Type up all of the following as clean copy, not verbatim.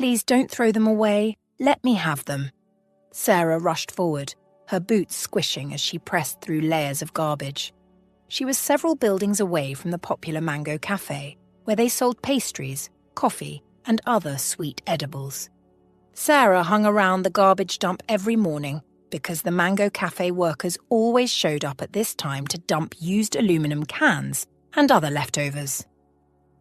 Please don't throw them away. Let me have them. Sarah rushed forward, her boots squishing as she pressed through layers of garbage. She was several buildings away from the popular Mango Cafe, where they sold pastries, coffee, and other sweet edibles. Sarah hung around the garbage dump every morning because the Mango Cafe workers always showed up at this time to dump used aluminum cans and other leftovers.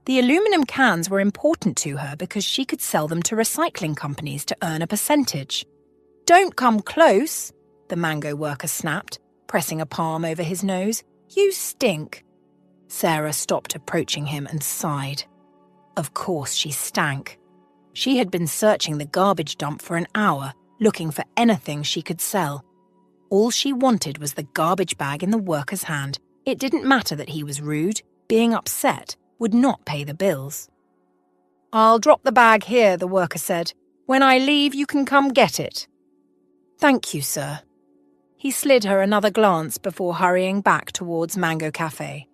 The aluminum cans were important to her because she could sell them to recycling companies to earn a percentage. "Don't come close," the mango worker snapped, pressing a palm over his nose. "You stink." Sarah stopped approaching him and sighed. Of course she stank. She had been searching the garbage dump for an hour, looking for anything she could sell. All she wanted was the garbage bag in the worker's hand. It didn't matter that he was rude. Being upset would not pay the bills. "I'll drop the bag here," the worker said. "When I leave, you can come get it." "Thank you, sir." He slid her another glance before hurrying back towards Mango Cafe.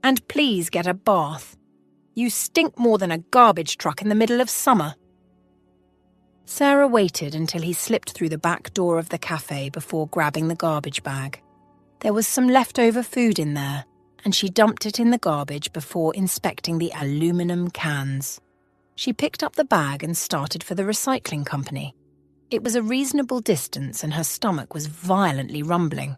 "And please get a bath. You stink more than a garbage truck in the middle of summer." Sarah waited until he slipped through the back door of the cafe before grabbing the garbage bag. There was some leftover food in there, and she dumped it in the garbage before inspecting the aluminum cans. She picked up the bag and started for the recycling company. It was a reasonable distance and her stomach was violently rumbling,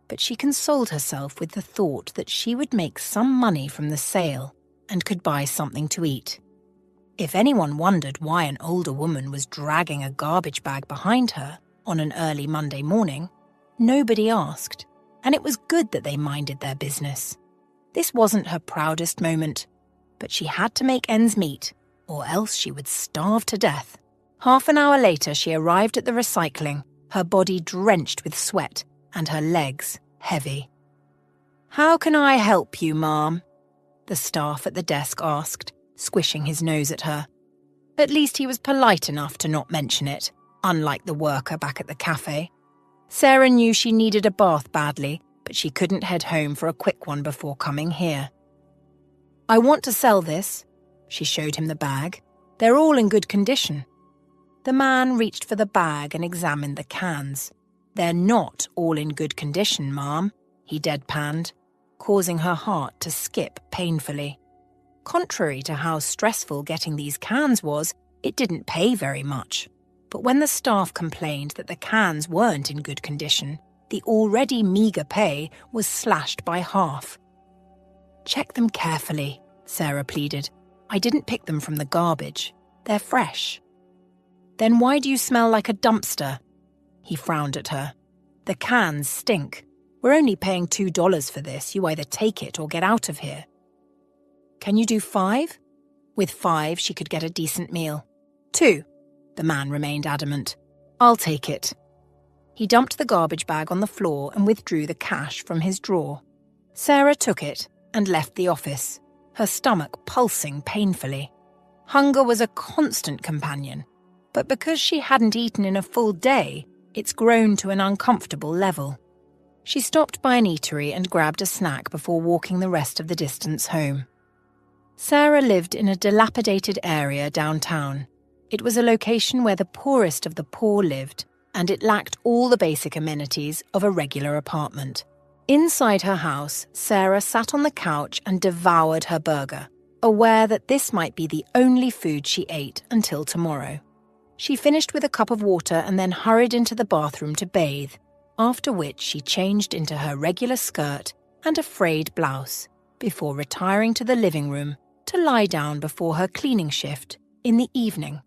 but she consoled herself with the thought that she would make some money from the sale and could buy something to eat. If anyone wondered why an older woman was dragging a garbage bag behind her on an early Monday morning, nobody asked, and it was good that they minded their business. This wasn't her proudest moment, but she had to make ends meet, or else she would starve to death. Half an hour later, she arrived at the recycling, her body drenched with sweat and her legs heavy. "How can I help you, ma'am?" the staff at the desk asked, squishing his nose at her. At least he was polite enough to not mention it, unlike the worker back at the cafe. Sarah knew she needed a bath badly, but she couldn't head home for a quick one before coming here. "I want to sell this." She showed him the bag. "They're all in good condition." The man reached for the bag and examined the cans. "They're not all in good condition, ma'am," he deadpanned, causing her heart to skip painfully. Contrary to how stressful getting these cans was, it didn't pay very much. But when the staff complained that the cans weren't in good condition, the already meagre pay was slashed by half. "Check them carefully," Sarah pleaded. "I didn't pick them from the garbage. They're fresh." "Then why do you smell like a dumpster?" He frowned at her. "The cans stink. We're only paying $2 for this. You either take it or get out of here." "Can you do 5? With 5, she could get a decent meal. 2, the man remained adamant. "I'll take it." He dumped the garbage bag on the floor and withdrew the cash from his drawer. Sarah took it and left the office, her stomach pulsing painfully. Hunger was a constant companion, but because she hadn't eaten in a full day, it's grown to an uncomfortable level. She stopped by an eatery and grabbed a snack before walking the rest of the distance home. Sarah lived in a dilapidated area downtown. It was a location where the poorest of the poor lived, and it lacked all the basic amenities of a regular apartment. Inside her house, Sarah sat on the couch and devoured her burger, aware that this might be the only food she ate until tomorrow. She finished with a cup of water and then hurried into the bathroom to bathe, after which she changed into her regular skirt and a frayed blouse, before retiring to the living room to lie down before her cleaning shift in the evening.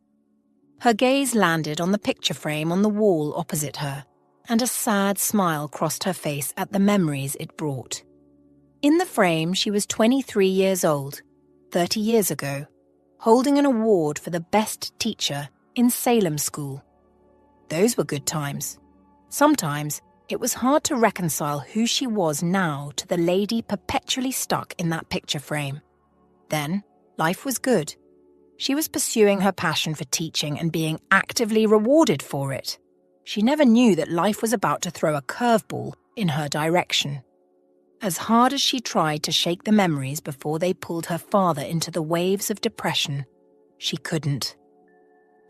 Her gaze landed on the picture frame on the wall opposite her, and a sad smile crossed her face at the memories it brought. In the frame, she was 23 years old, 30 years ago, holding an award for the best teacher in Salem School. Those were good times. Sometimes, it was hard to reconcile who she was now to the lady perpetually stuck in that picture frame. Then, life was good. She was pursuing her passion for teaching and being actively rewarded for it. She never knew that life was about to throw a curveball in her direction. As hard as she tried to shake the memories before they pulled her farther into the waves of depression, she couldn't.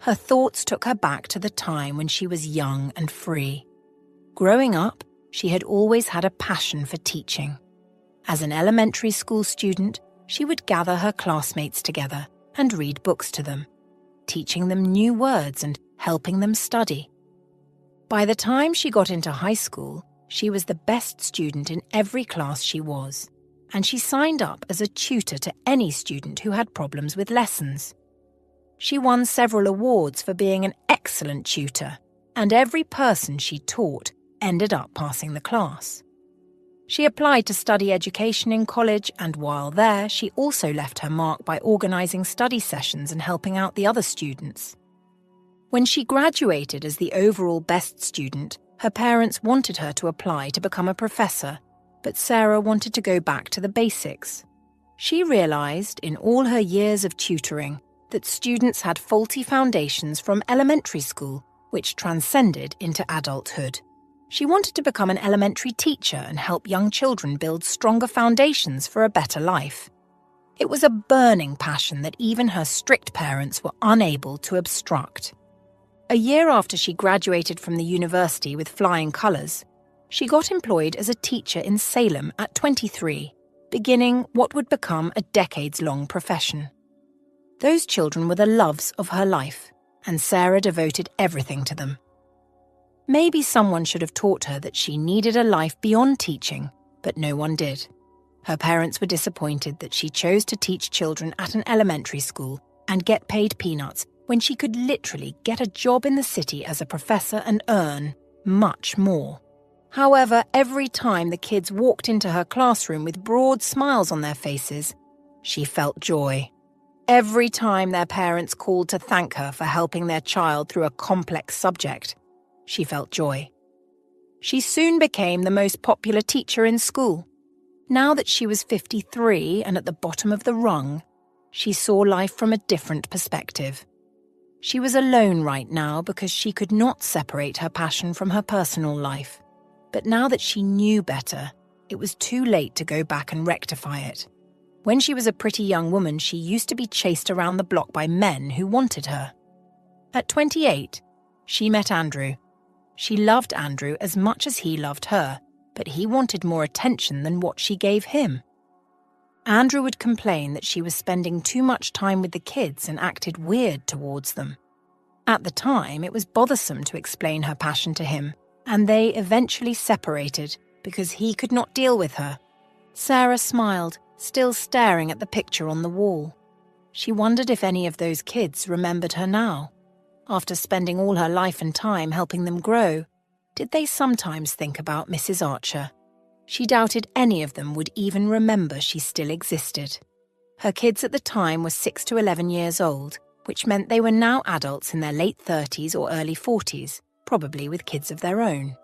Her thoughts took her back to the time when she was young and free. Growing up, she had always had a passion for teaching. As an elementary school student, she would gather her classmates together and read books to them, teaching them new words and helping them study. By the time she got into high school, she was the best student in every class she was, and she signed up as a tutor to any student who had problems with lessons. She won several awards for being an excellent tutor, and every person she taught ended up passing the class. She applied to study education in college, and while there, she also left her mark by organising study sessions and helping out the other students. When she graduated as the overall best student, her parents wanted her to apply to become a professor, but Sarah wanted to go back to the basics. She realised, in all her years of tutoring, that students had faulty foundations from elementary school, which transcended into adulthood. She wanted to become an elementary teacher and help young children build stronger foundations for a better life. It was a burning passion that even her strict parents were unable to obstruct. A year after she graduated from the university with flying colours, she got employed as a teacher in Salem at 23, beginning what would become a decades-long profession. Those children were the loves of her life, and Sarah devoted everything to them. Maybe someone should have taught her that she needed a life beyond teaching, but no one did. Her parents were disappointed that she chose to teach children at an elementary school and get paid peanuts when she could literally get a job in the city as a professor and earn much more. However, every time the kids walked into her classroom with broad smiles on their faces, she felt joy. Every time their parents called to thank her for helping their child through a complex subject, she felt joy. She soon became the most popular teacher in school. Now that she was 53 and at the bottom of the rung, she saw life from a different perspective. She was alone right now because she could not separate her passion from her personal life. But now that she knew better, it was too late to go back and rectify it. When she was a pretty young woman, she used to be chased around the block by men who wanted her. At 28, she met Andrew. She loved Andrew as much as he loved her, but he wanted more attention than what she gave him. Andrew would complain that she was spending too much time with the kids and acted weird towards them. At the time, it was bothersome to explain her passion to him, and they eventually separated because he could not deal with her. Sarah smiled, still staring at the picture on the wall. She wondered if any of those kids remembered her now. After spending all her life and time helping them grow, did they sometimes think about Mrs. Archer? She doubted any of them would even remember she still existed. Her kids at the time were 6 to 11 years old, which meant they were now adults in their late 30s or early 40s, probably with kids of their own.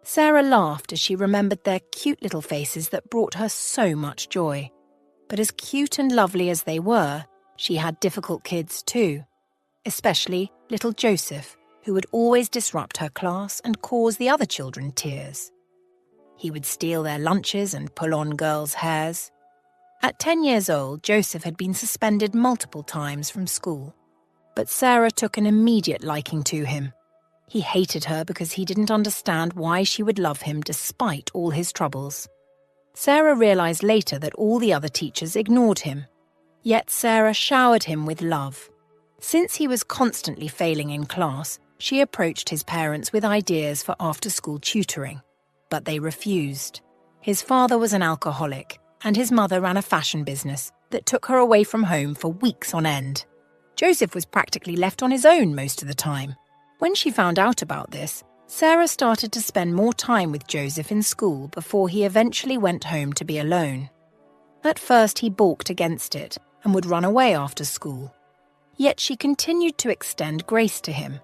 Sarah laughed as she remembered their cute little faces that brought her so much joy. But as cute and lovely as they were, she had difficult kids too, especially little Joseph, who would always disrupt her class and cause the other children tears. He would steal their lunches and pull on girls' hairs. At 10 years old, Joseph had been suspended multiple times from school. But Sarah took an immediate liking to him. He hated her because he didn't understand why she would love him despite all his troubles. Sarah realized later that all the other teachers ignored him. Yet Sarah showered him with love. Since he was constantly failing in class, she approached his parents with ideas for after-school tutoring. But they refused. His father was an alcoholic, and his mother ran a fashion business that took her away from home for weeks on end. Joseph was practically left on his own most of the time. When she found out about this, Sarah started to spend more time with Joseph in school before he eventually went home to be alone. At first, he balked against it and would run away after school. Yet she continued to extend grace to him.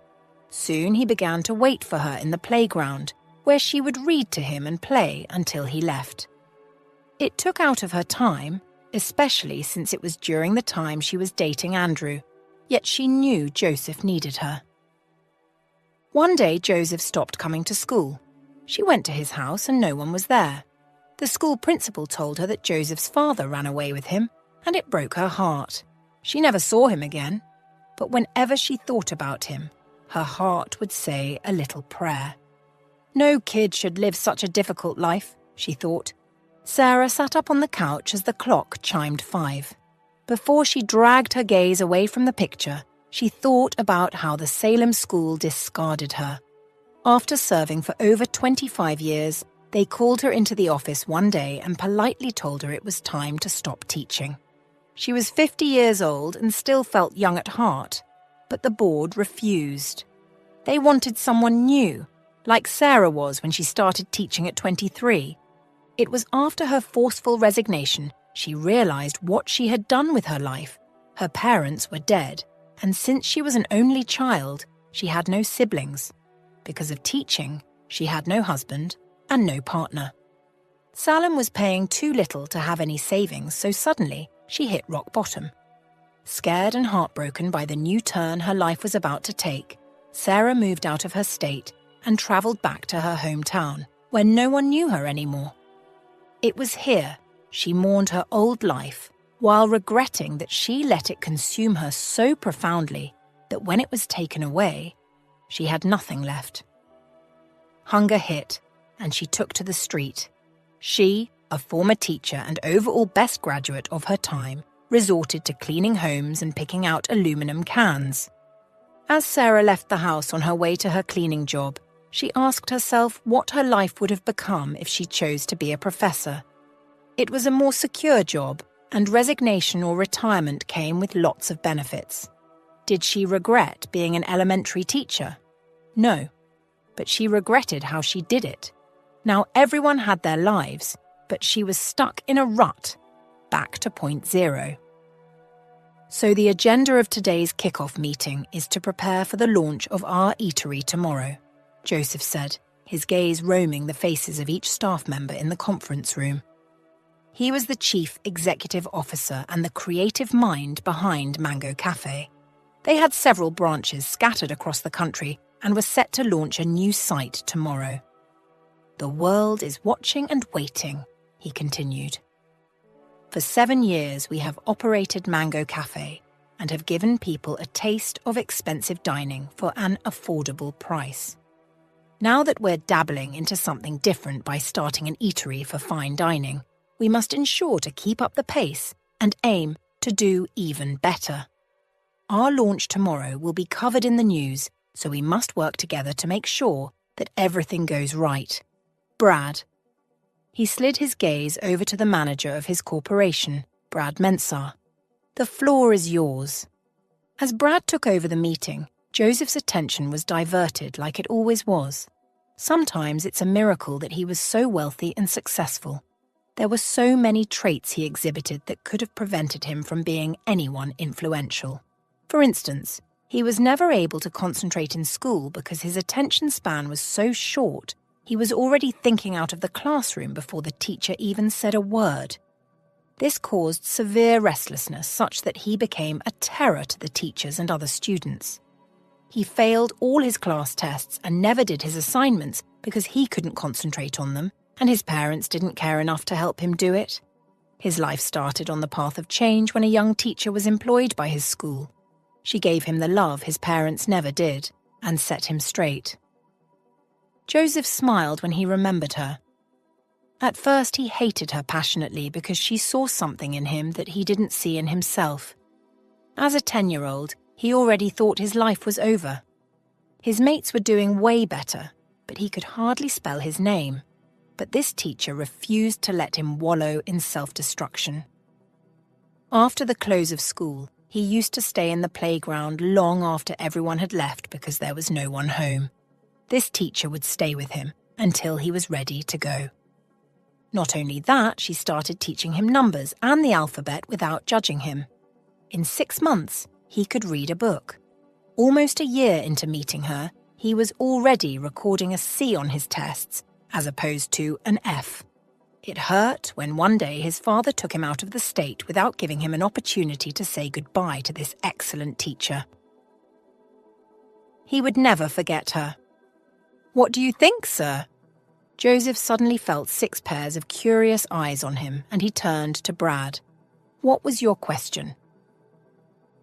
Soon he began to wait for her in the playground, where she would read to him and play until he left. It took out of her time, especially since it was during the time she was dating Andrew, yet she knew Joseph needed her. One day, Joseph stopped coming to school. She went to his house and no one was there. The school principal told her that Joseph's father ran away with him, and it broke her heart. She never saw him again. but whenever she thought about him, her heart would say a little prayer. No kid should live such a difficult life, she thought. Sarah sat up on the couch as the clock chimed 5. Before she dragged her gaze away from the picture, she thought about how the Salem school discarded her. After serving for over 25 years, they called her into the office one day and politely told her it was time to stop teaching. She was 50 years old and still felt young at heart, but the board refused. They wanted someone new, like Sarah was when she started teaching at 23. It was after her forceful resignation she realized what she had done with her life. Her parents were dead, and since she was an only child, she had no siblings. Because of teaching, she had no husband and no partner. Salem was paying too little to have any savings, so suddenly she hit rock bottom. Scared and heartbroken by the new turn her life was about to take, Sarah moved out of her state and traveled back to her hometown, where no one knew her anymore. It was here she mourned her old life, while regretting that she let it consume her so profoundly that when it was taken away, she had nothing left. Hunger hit, and she took to the street. She, a former teacher and overall best graduate of her time, resorted to cleaning homes and picking out aluminum cans. As Sarah left the house on her way to her cleaning job, she asked herself what her life would have become if she chose to be a professor. It was a more secure job, and resignation or retirement came with lots of benefits. Did she regret being an elementary teacher? No, but she regretted how she did it. Now everyone had their lives, but she was stuck in a rut, back to point zero. So the agenda of today's kickoff meeting is to prepare for the launch of our eatery tomorrow, Joseph said, his gaze roaming the faces of each staff member in the conference room. He was the chief executive officer and the creative mind behind Mango Cafe. They had several branches scattered across the country and were set to launch a new site tomorrow. The world is watching and waiting, he continued. For 7 years we have operated Mango Cafe and have given people a taste of expensive dining for an affordable price. Now that we're dabbling into something different by starting an eatery for fine dining, we must ensure to keep up the pace and aim to do even better. Our launch tomorrow will be covered in the news, so we must work together to make sure that everything goes right. Brad. He slid his gaze over to the manager of his corporation, Brad Mensah. The floor is yours. As Brad took over the meeting, Joseph's attention was diverted like it always was. Sometimes it's a miracle that he was so wealthy and successful. There were so many traits he exhibited that could have prevented him from being anyone influential. For instance, he was never able to concentrate in school because his attention span was so short, he was already thinking out of the classroom before the teacher even said a word. This caused severe restlessness such that he became a terror to the teachers and other students. He failed all his class tests and never did his assignments because he couldn't concentrate on them, and his parents didn't care enough to help him do it. His life started on the path of change when a young teacher was employed by his school. She gave him the love his parents never did and set him straight. Joseph smiled when he remembered her. At first he hated her passionately because she saw something in him that he didn't see in himself. As a 10-year-old, he already thought his life was over. His mates were doing way better, but he could hardly spell his name. But this teacher refused to let him wallow in self-destruction. After the close of school, he used to stay in the playground long after everyone had left because there was no one home. This teacher would stay with him until he was ready to go. Not only that, she started teaching him numbers and the alphabet without judging him. In 6 months, he could read a book. Almost a year into meeting her, he was already recording a C on his tests, as opposed to an F. It hurt when one day his father took him out of the state without giving him an opportunity to say goodbye to this excellent teacher. He would never forget her. "What do you think, sir?" Joseph suddenly felt 6 pairs of curious eyes on him, and he turned to Brad. "What was your question?"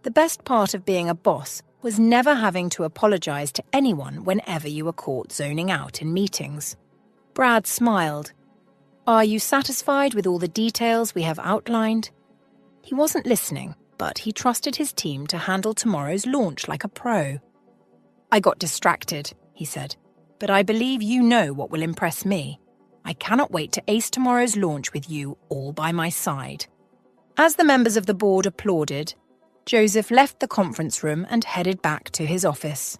The best part of being a boss was never having to apologize to anyone whenever you were caught zoning out in meetings. Brad smiled. "Are you satisfied with all the details we have outlined?" He wasn't listening, but he trusted his team to handle tomorrow's launch like a pro. "I got distracted," he said, "but I believe you know what will impress me. I cannot wait to ace tomorrow's launch with you all by my side." As the members of the board applauded, Joseph left the conference room and headed back to his office.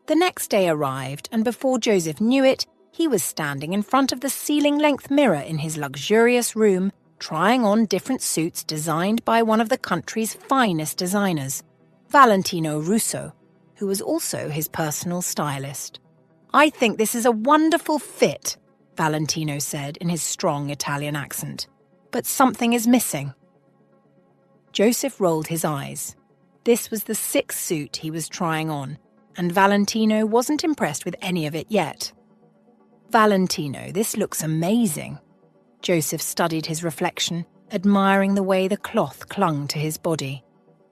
The next day arrived, and before Joseph knew it, he was standing in front of the ceiling-length mirror in his luxurious room, trying on different suits designed by one of the country's finest designers, Valentino Russo, who was also his personal stylist. "I think this is a wonderful fit," Valentino said in his strong Italian accent. "But something is missing." Joseph rolled his eyes. This was the 6th suit he was trying on, and Valentino wasn't impressed with any of it yet. "Valentino, this looks amazing." Joseph studied his reflection, admiring the way the cloth clung to his body.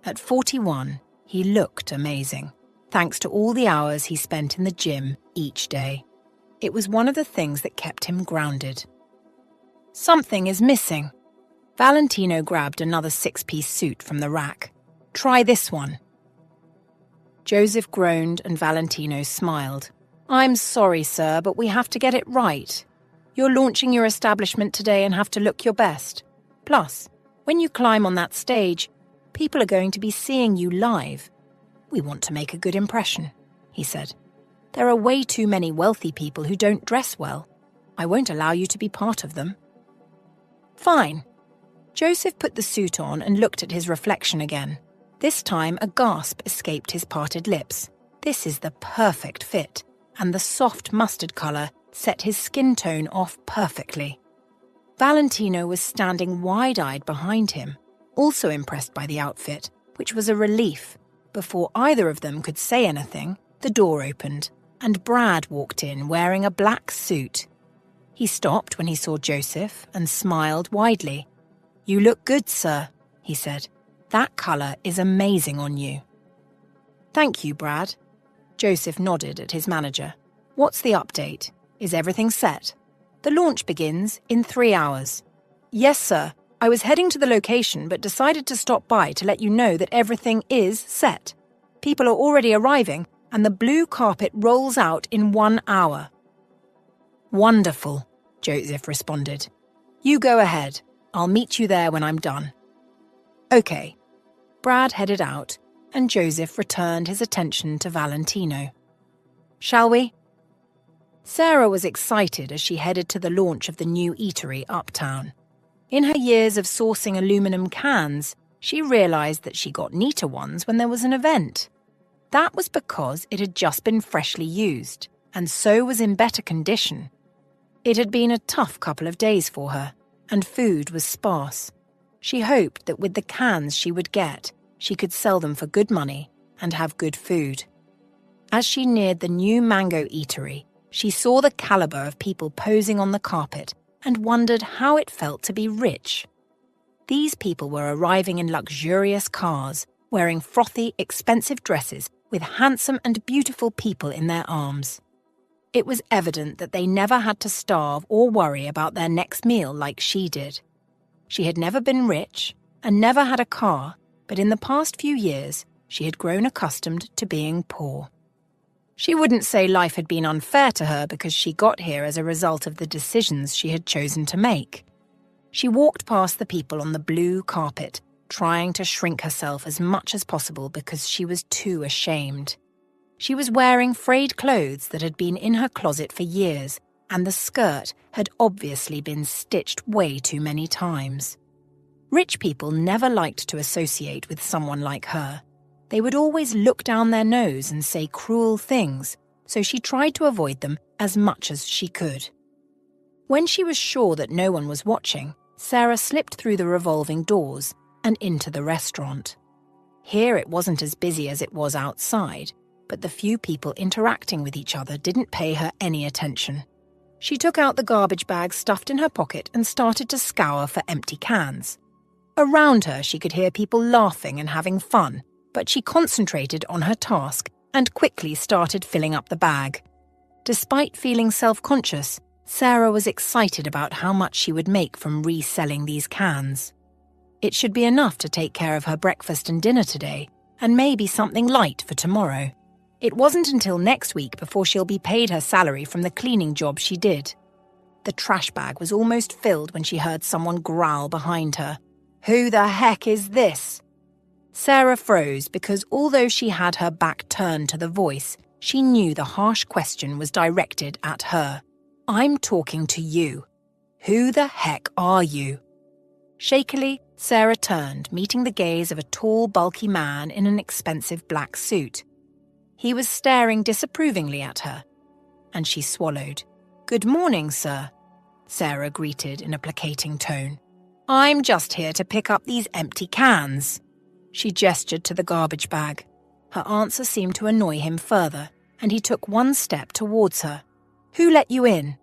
At 41, he looked amazing, thanks to all the hours he spent in the gym each day. It was one of the things that kept him grounded. "Something is missing." Valentino grabbed another 6-piece suit from the rack. "Try this one." Joseph groaned and Valentino smiled. "I'm sorry, sir, but we have to get it right. You're launching your establishment today and have to look your best. Plus, when you climb on that stage, people are going to be seeing you live. We want to make a good impression," he said. "There are way too many wealthy people who don't dress well. I won't allow you to be part of them." "Fine." Joseph put the suit on and looked at his reflection again. This time a gasp escaped his parted lips. This is the perfect fit, and the soft mustard colour set his skin tone off perfectly. Valentino was standing wide-eyed behind him, also impressed by the outfit, which was a relief. Before either of them could say anything, the door opened, and Brad walked in wearing a black suit. He stopped when he saw Joseph and smiled widely. "You look good, sir," he said. "That colour is amazing on you." "Thank you, Brad." Joseph nodded at his manager. "What's the update? Is everything set? The launch begins in 3 hours." "Yes, sir. I was heading to the location but decided to stop by to let you know that everything is set. People are already arriving and the blue carpet rolls out in 1 hour." "Wonderful," Joseph responded. "You go ahead. I'll meet you there when I'm done." "Okay." Brad headed out, and Joseph returned his attention to Valentino. "Shall we?" Sarah was excited as she headed to the launch of the new eatery uptown. In her years of sourcing aluminum cans, she realized that she got neater ones when there was an event. That was because it had just been freshly used, and so was in better condition. It had been a tough couple of days for her, and food was sparse. She hoped that with the cans she would get, she could sell them for good money and have good food. As she neared the new mango eatery, she saw the caliber of people posing on the carpet and wondered how it felt to be rich. These people were arriving in luxurious cars, wearing frothy, expensive dresses with handsome and beautiful people in their arms. It was evident that they never had to starve or worry about their next meal like she did. She had never been rich and never had a car, but in the past few years, she had grown accustomed to being poor. She wouldn't say life had been unfair to her because she got here as a result of the decisions she had chosen to make. She walked past the people on the blue carpet, trying to shrink herself as much as possible because she was too ashamed. She was wearing frayed clothes that had been in her closet for years, and the skirt had obviously been stitched way too many times. Rich people never liked to associate with someone like her. They would always look down their nose and say cruel things, so she tried to avoid them as much as she could. When she was sure that no one was watching, Sarah slipped through the revolving doors and into the restaurant. Here it wasn't as busy as it was outside, but the few people interacting with each other didn't pay her any attention. She took out the garbage bag stuffed in her pocket and started to scour for empty cans. Around her, she could hear people laughing and having fun, but she concentrated on her task and quickly started filling up the bag. Despite feeling self-conscious, Sarah was excited about how much she would make from reselling these cans. It should be enough to take care of her breakfast and dinner today, and maybe something light for tomorrow. It wasn't until next week before she'll be paid her salary from the cleaning job she did. The trash bag was almost filled when she heard someone growl behind her. "Who the heck is this?" Sarah froze because although she had her back turned to the voice, she knew the harsh question was directed at her. "I'm talking to you. Who the heck are you?" Shakily, Sarah turned, meeting the gaze of a tall, bulky man in an expensive black suit. He was staring disapprovingly at her, and she swallowed. "Good morning, sir," Sarah greeted in a placating tone. "I'm just here to pick up these empty cans." She gestured to the garbage bag. Her answer seemed to annoy him further, and he took one step towards her. "Who let you in?"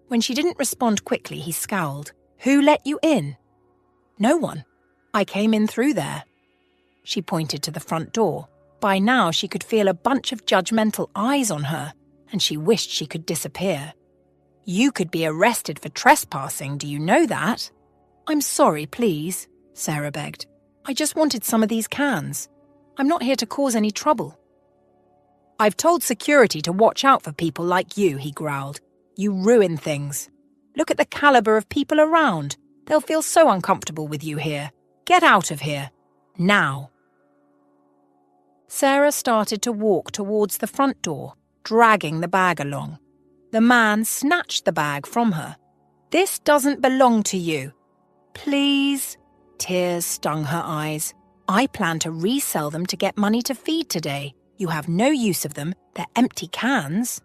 When she didn't respond quickly, he scowled. "Who let you in?" "No one. I came in through there." She pointed to the front door. By now she could feel a bunch of judgmental eyes on her, and she wished she could disappear. "You could be arrested for trespassing, do you know that?" "I'm sorry, please," Sarah begged. "I just wanted some of these cans. I'm not here to cause any trouble." "I've told security to watch out for people like you," he growled. "You ruin things. Look at the caliber of people around. They'll feel so uncomfortable with you here. Get out of here. Now." Sarah started to walk towards the front door, dragging the bag along. The man snatched the bag from her. "This doesn't belong to you." "Please." Tears stung her eyes. "I plan to resell them to get money to feed today. You have no use of them. They're empty cans."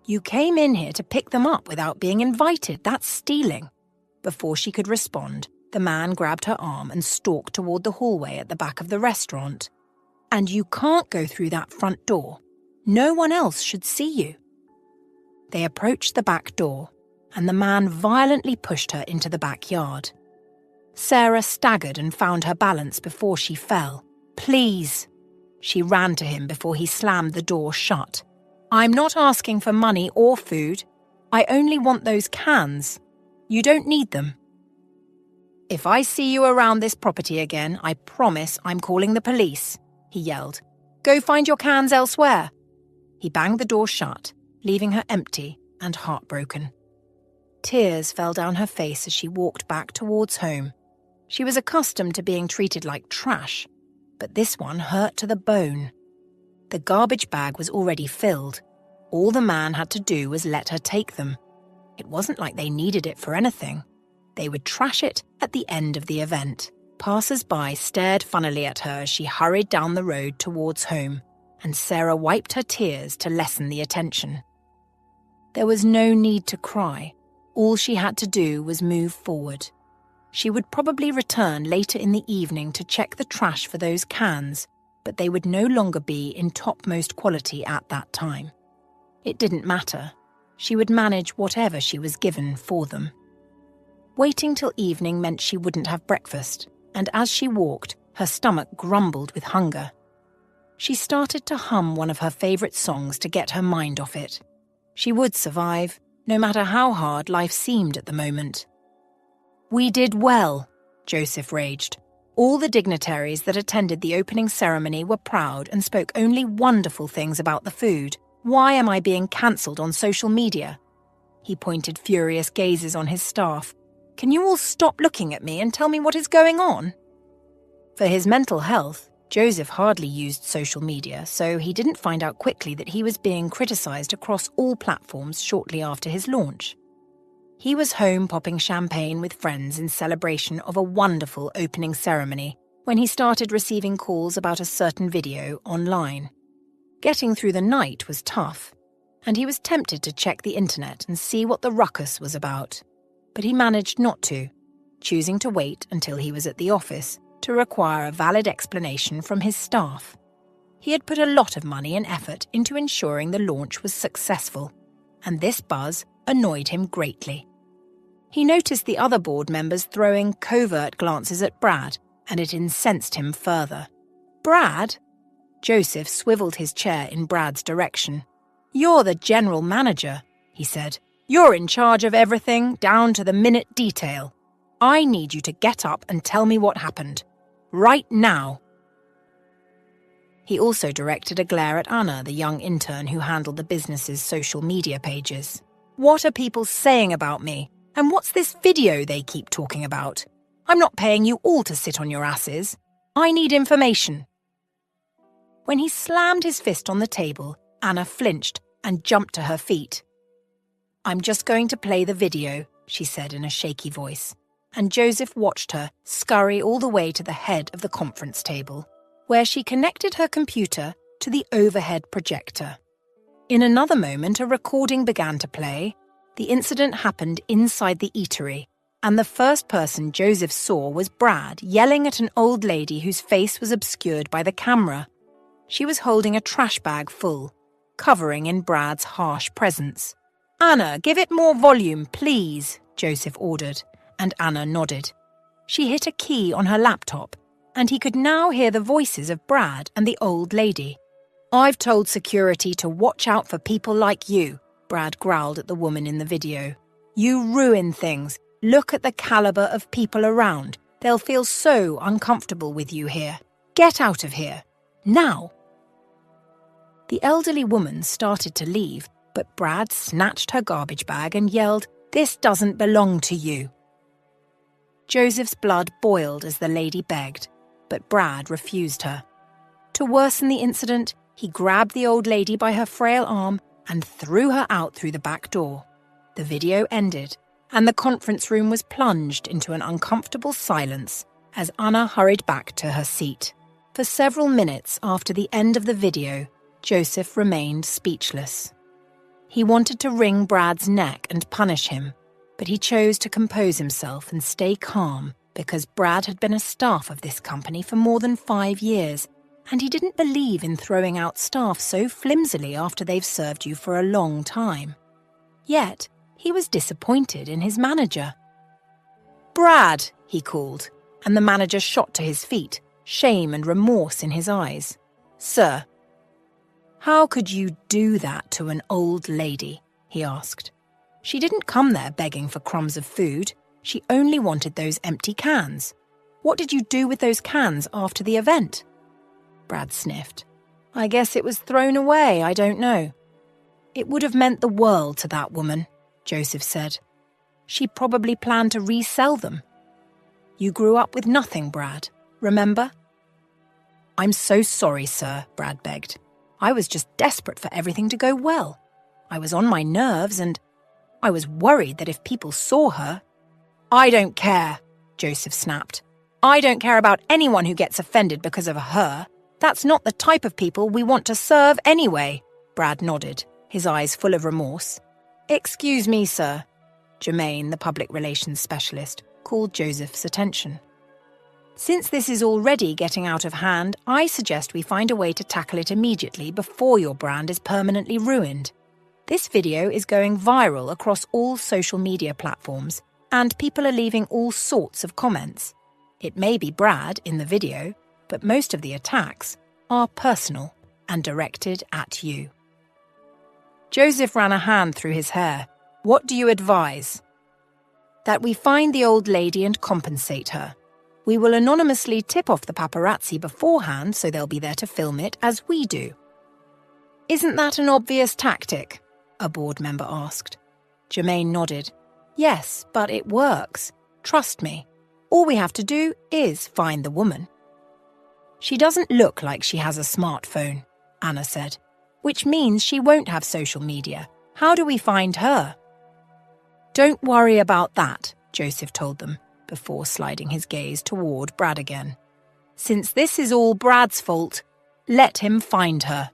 "You came in here to pick them up without being invited. That's stealing." Before she could respond, the man grabbed her arm and stalked toward the hallway at the back of the restaurant. "And you can't go through that front door. No one else should see you." They approached the back door, and the man violently pushed her into the backyard. Sarah staggered and found her balance before she fell. "Please." She ran to him before he slammed the door shut. "I'm not asking for money or food. I only want those cans. You don't need them." "If I see you around this property again, I promise I'm calling the police," he yelled. "Go find your cans elsewhere." He banged the door shut, leaving her empty and heartbroken. Tears fell down her face as she walked back towards home. She was accustomed to being treated like trash, but this one hurt to the bone. The garbage bag was already filled. All the man had to do was let her take them. It wasn't like they needed it for anything. They would trash it at the end of the event. Passers-by stared funnily at her as she hurried down the road towards home, and Sarah wiped her tears to lessen the attention. There was no need to cry. All she had to do was move forward. She would probably return later in the evening to check the trash for those cans, but they would no longer be in topmost quality at that time. It didn't matter. She would manage whatever she was given for them. Waiting till evening meant she wouldn't have breakfast, and as she walked, her stomach grumbled with hunger. She started to hum one of her favourite songs to get her mind off it. She would survive, no matter how hard life seemed at the moment. "We did well," Joseph raged. All the dignitaries that attended the opening ceremony were proud and spoke only wonderful things about the food. "Why am I being cancelled on social media?" He pointed furious gazes on his staff. "Can you all stop looking at me and tell me what is going on?" For his mental health, Joseph hardly used social media, so he didn't find out quickly that he was being criticised across all platforms shortly after his launch. He was home popping champagne with friends in celebration of a wonderful opening ceremony when he started receiving calls about a certain video online. Getting through the night was tough, and he was tempted to check the internet and see what the ruckus was about. But he managed not to, choosing to wait until he was at the office to require a valid explanation from his staff. He had put a lot of money and effort into ensuring the launch was successful, and this buzz annoyed him greatly. He noticed the other board members throwing covert glances at Brad, and it incensed him further. Brad? Joseph swiveled his chair in Brad's direction. You're the general manager, he said. You're in charge of everything, down to the minute detail. I need you to get up and tell me what happened. Right now. He also directed a glare at Anna, the young intern who handled the business's social media pages. What are people saying about me? And what's this video they keep talking about? I'm not paying you all to sit on your asses. I need information. When he slammed his fist on the table, Anna flinched and jumped to her feet. I'm just going to play the video, she said in a shaky voice, and Joseph watched her scurry all the way to the head of the conference table, where she connected her computer to the overhead projector. In another moment, a recording began to play. The incident happened inside the eatery, and the first person Joseph saw was Brad yelling at an old lady whose face was obscured by the camera. She was holding a trash bag full, covering in Brad's harsh presence. Anna, give it more volume, please, Joseph ordered, and Anna nodded. She hit a key on her laptop, and he could now hear the voices of Brad and the old lady. I've told security to watch out for people like you, Brad growled at the woman in the video. You ruin things. Look at the caliber of people around. They'll feel so uncomfortable with you here. Get out of here. Now. The elderly woman started to leave, but Brad snatched her garbage bag and yelled, This doesn't belong to you. Joseph's blood boiled as the lady begged, but Brad refused her. To worsen the incident, he grabbed the old lady by her frail arm and threw her out through the back door. The video ended, and the conference room was plunged into an uncomfortable silence as Anna hurried back to her seat. For several minutes after the end of the video, Joseph remained speechless. He wanted to wring Brad's neck and punish him, but he chose to compose himself and stay calm because Brad had been a staff of this company for more than 5 years, and he didn't believe in throwing out staff so flimsily after they've served you for a long time. Yet, he was disappointed in his manager. Brad, he called, and the manager shot to his feet, shame and remorse in his eyes. Sir. How could you do that to an old lady? He asked. She didn't come there begging for crumbs of food. She only wanted those empty cans. What did you do with those cans after the event? Brad sniffed. I guess it was thrown away, I don't know. It would have meant the world to that woman, Joseph said. She probably planned to resell them. You grew up with nothing, Brad, remember? I'm so sorry, sir, Brad begged. I was just desperate for everything to go well. I was on my nerves and I was worried that if people saw her... I don't care, Joseph snapped. I don't care about anyone who gets offended because of her. That's not the type of people we want to serve anyway, Brad nodded, his eyes full of remorse. Excuse me, sir. Jermaine, the public relations specialist, called Joseph's attention. Since this is already getting out of hand, I suggest we find a way to tackle it immediately before your brand is permanently ruined. This video is going viral across all social media platforms, and people are leaving all sorts of comments. It may be Brad in the video, but most of the attacks are personal and directed at you. Joseph ran a hand through his hair. What do you advise? That we find the old lady and compensate her. We will anonymously tip off the paparazzi beforehand so they'll be there to film it as we do. Isn't that an obvious tactic? A board member asked. Jermaine nodded. Yes, but it works. Trust me. All we have to do is find the woman. She doesn't look like she has a smartphone, Anna said, which means she won't have social media. How do we find her? Don't worry about that, Joseph told them, before sliding his gaze toward Brad again. Since this is all Brad's fault, let him find her.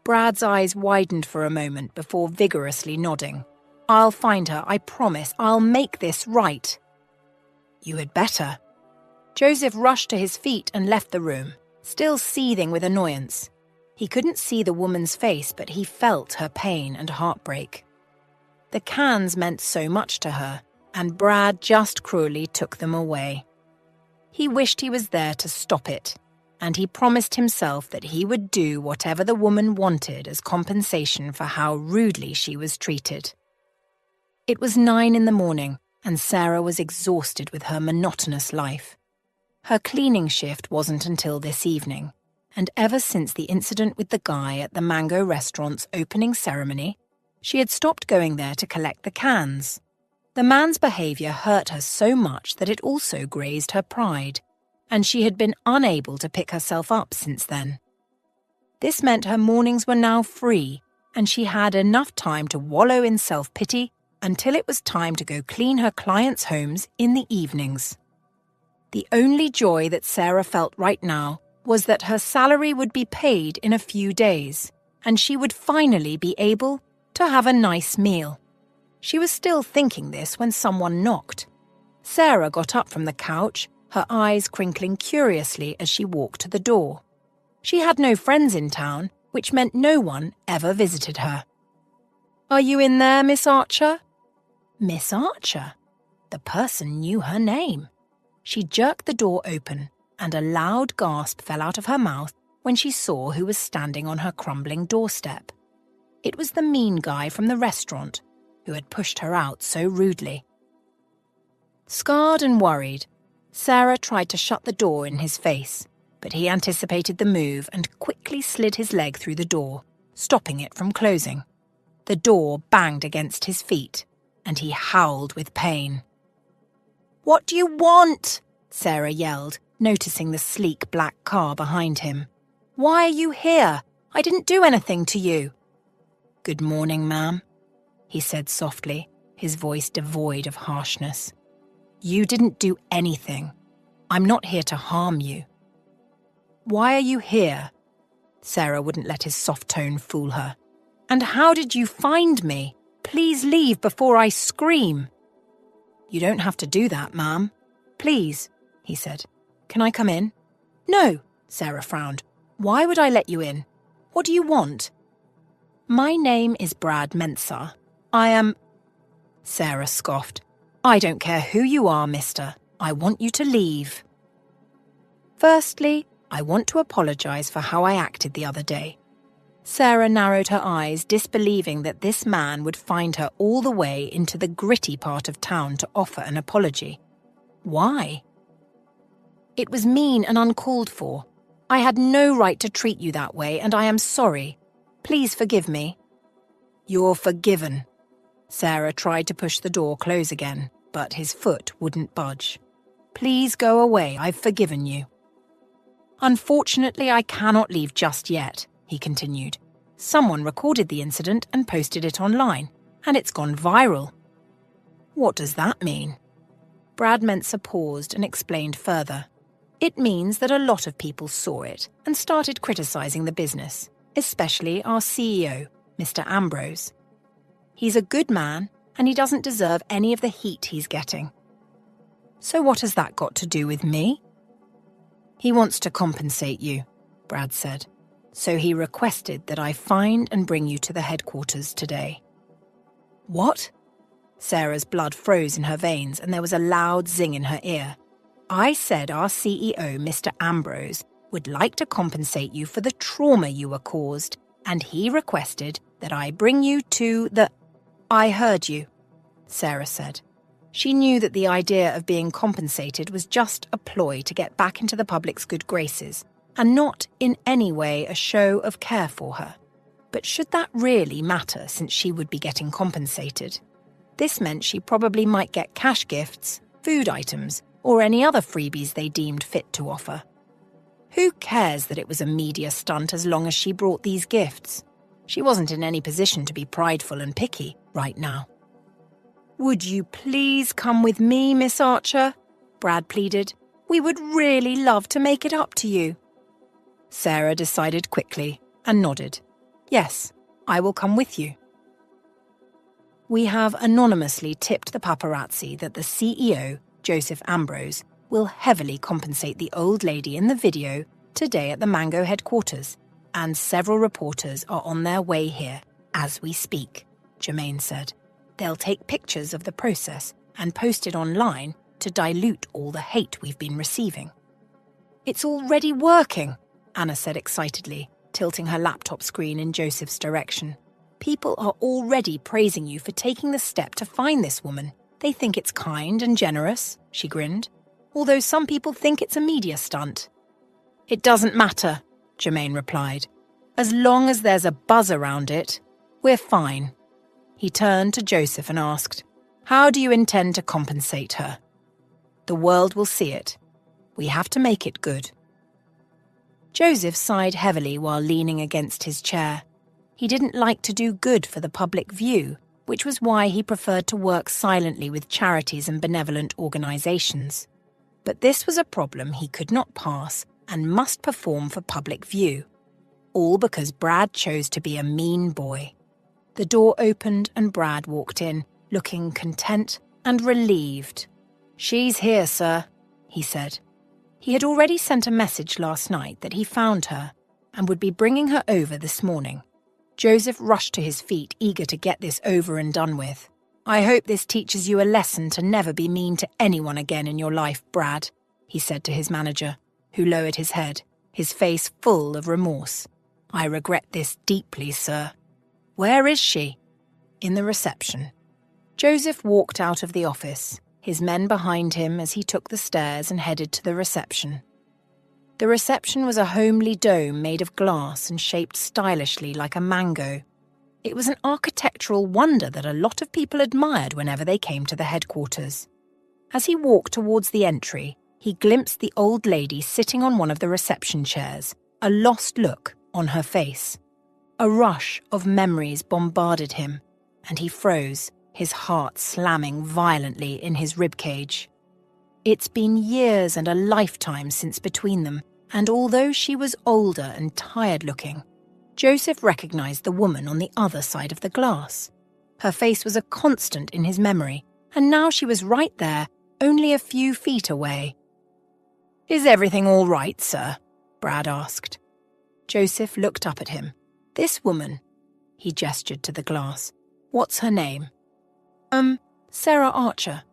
Brad's eyes widened for a moment before vigorously nodding. I'll find her, I promise. I'll make this right. You had better. Joseph rushed to his feet and left the room, still seething with annoyance. He couldn't see the woman's face, but he felt her pain and heartbreak. The cans meant so much to her, and Brad just cruelly took them away. He wished he was there to stop it, and he promised himself that he would do whatever the woman wanted as compensation for how rudely she was treated. It was 9 in the morning, and Sarah was exhausted with her monotonous life. Her cleaning shift wasn't until this evening, and ever since the incident with the guy at the Mango restaurant's opening ceremony, she had stopped going there to collect the cans. The man's behaviour hurt her so much that it also grazed her pride, and she had been unable to pick herself up since then. This meant her mornings were now free, and she had enough time to wallow in self-pity until it was time to go clean her clients' homes in the evenings. The only joy that Sarah felt right now was that her salary would be paid in a few days, and she would finally be able to have a nice meal. She was still thinking this when someone knocked. Sarah got up from the couch, her eyes crinkling curiously as she walked to the door. She had no friends in town, which meant no one ever visited her. "Are you in there, Miss Archer?" Miss Archer? The person knew her name. She jerked the door open, and a loud gasp fell out of her mouth when she saw who was standing on her crumbling doorstep. It was the mean guy from the restaurant who had pushed her out so rudely. Scarred and worried, Sarah tried to shut the door in his face, but he anticipated the move and quickly slid his leg through the door, stopping it from closing. The door banged against his feet, and he howled with pain. "What do you want?" Sarah yelled, noticing the sleek black car behind him. "Why are you here? I didn't do anything to you." "Good morning, ma'am," he said softly, his voice devoid of harshness. "You didn't do anything. I'm not here to harm you." "Why are you here?" Sarah wouldn't let his soft tone fool her. "And how did you find me? Please leave before I scream." "You don't have to do that, ma'am. Please," he said. "Can I come in?" "No," Sarah frowned. "Why would I let you in? What do you want?" "My name is Brad Mensah. I am—" Sarah scoffed. "I don't care who you are, mister. I want you to leave." "Firstly, I want to apologise for how I acted the other day." Sarah narrowed her eyes, disbelieving that this man would find her all the way into the gritty part of town to offer an apology. Why? "It was mean and uncalled for. I had no right to treat you that way, and I am sorry. Please forgive me." "You're forgiven." Sarah tried to push the door close again, but his foot wouldn't budge. "Please go away, I've forgiven you." "Unfortunately, I cannot leave just yet," he continued. "Someone recorded the incident and posted it online, and it's gone viral." "What does that mean?" Brad Mensah paused and explained further. "It means that a lot of people saw it and started criticising the business, especially our CEO, Mr. Ambrose. He's a good man, and he doesn't deserve any of the heat he's getting." "So what has that got to do with me?" "He wants to compensate you," Brad said. "So he requested that I find and bring you to the headquarters today." "What?" Sarah's blood froze in her veins and there was a loud zing in her ear. "I said our CEO, Mr. Ambrose, would like to compensate you for the trauma you were caused, and he requested that I bring you to the—" "I heard you," Sarah said. She knew that the idea of being compensated was just a ploy to get back into the public's good graces, and not in any way a show of care for her. But should that really matter, since she would be getting compensated? This meant she probably might get cash gifts, food items, or any other freebies they deemed fit to offer. Who cares that it was a media stunt as long as she brought these gifts? She wasn't in any position to be prideful and picky right now. "Would you please come with me, Miss Archer?" Brad pleaded. "We would really love to make it up to you." Sarah decided quickly and nodded. "Yes, I will come with you." "We have anonymously tipped the paparazzi that the CEO, Joseph Ambrose, will heavily compensate the old lady in the video today at the Mango headquarters, and several reporters are on their way here as we speak," Jermaine said. "They'll take pictures of the process and post it online to dilute all the hate we've been receiving. It's already working, Anna said excitedly, tilting her laptop screen in Joseph's direction. People are already praising you for taking the step to find this woman. They think it's kind and generous, she grinned, although some people think it's a media stunt. It doesn't matter, Jermaine replied. As long as there's a buzz around it, we're fine. He turned to Joseph and asked, how do you intend to compensate her? The world will see it. We have to make it good. Joseph sighed heavily while leaning against his chair. He didn't like to do good for the public view, which was why he preferred to work silently with charities and benevolent organizations. But this was a problem he could not pass and must perform for public view. All because Brad chose to be a mean boy. The door opened and Brad walked in, looking content and relieved. She's here, sir, he said. He had already sent a message last night that he found her and would be bringing her over this morning. Joseph rushed to his feet, eager to get this over and done with. I hope this teaches you a lesson to never be mean to anyone again in your life, Brad, he said to his manager, who lowered his head, his face full of remorse. I regret this deeply, sir. Where is she? In the reception. Joseph walked out of the office, his men behind him as he took the stairs and headed to the reception. The reception was a homely dome made of glass and shaped stylishly like a mango. It was an architectural wonder that a lot of people admired whenever they came to the headquarters. As he walked towards the entry, he glimpsed the old lady sitting on one of the reception chairs, a lost look on her face. A rush of memories bombarded him, and he froze, his heart slamming violently in his ribcage. It's been years and a lifetime since between them, and although she was older and tired-looking, Joseph recognized the woman on the other side of the glass. Her face was a constant in his memory, and now she was right there, only a few feet away. Is everything all right, sir? Brad asked. Joseph looked up at him. This woman, he gestured to the glass. What's her name? Sarah Archer.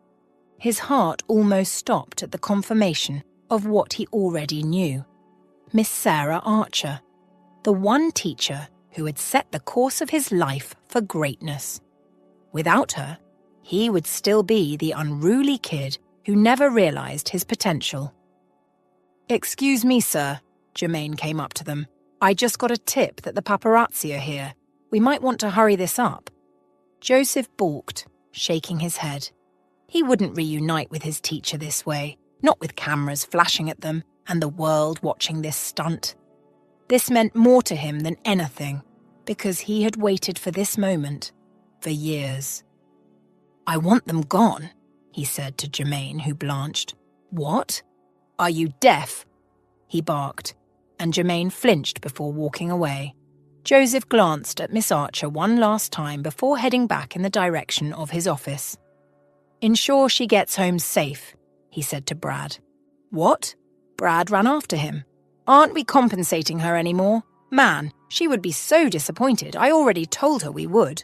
His heart almost stopped at the confirmation of what he already knew. Miss Sarah Archer, the one teacher who had set the course of his life for greatness. Without her, he would still be the unruly kid who never realized his potential. Excuse me, sir, Jermaine came up to them. I just got a tip that the paparazzi are here. We might want to hurry this up. Joseph balked, shaking his head. He wouldn't reunite with his teacher this way, not with cameras flashing at them and the world watching this stunt. This meant more to him than anything, because he had waited for this moment for years. I want them gone, he said to Jermaine, who blanched. What? Are you deaf? He barked, and Jermaine flinched before walking away. Joseph glanced at Miss Archer one last time before heading back in the direction of his office. Ensure she gets home safe, he said to Brad. What? Brad ran after him. Aren't we compensating her anymore? Man, she would be so disappointed. I already told her we would.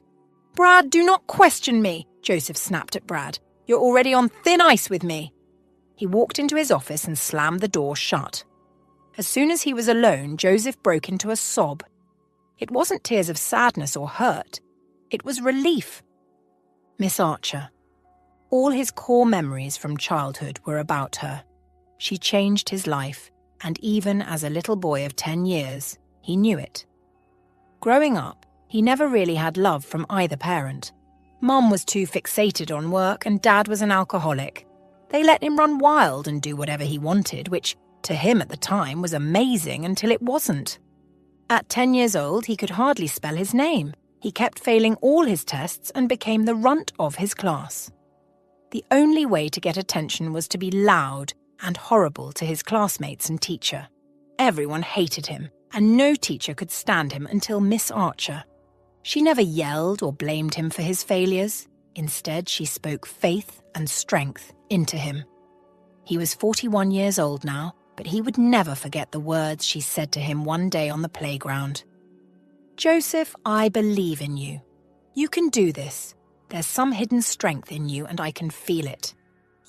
Brad, do not question me, Joseph snapped at Brad. You're already on thin ice with me. He walked into his office and slammed the door shut. As soon as he was alone, Joseph broke into a sob. It wasn't tears of sadness or hurt. It was relief. Miss Archer. All his core memories from childhood were about her. She changed his life, and even as a little boy of 10 years, he knew it. Growing up, he never really had love from either parent. Mum was too fixated on work and Dad was an alcoholic. They let him run wild and do whatever he wanted, which, to him at the time, was amazing until it wasn't. At 10 years old, he could hardly spell his name. He kept failing all his tests and became the runt of his class. The only way to get attention was to be loud and horrible to his classmates and teacher. Everyone hated him, and no teacher could stand him until Miss Archer. She never yelled or blamed him for his failures. Instead, she spoke faith and strength into him. He was 41 years old now, but he would never forget the words she said to him one day on the playground. Joseph, I believe in you. You can do this. There's some hidden strength in you and I can feel it.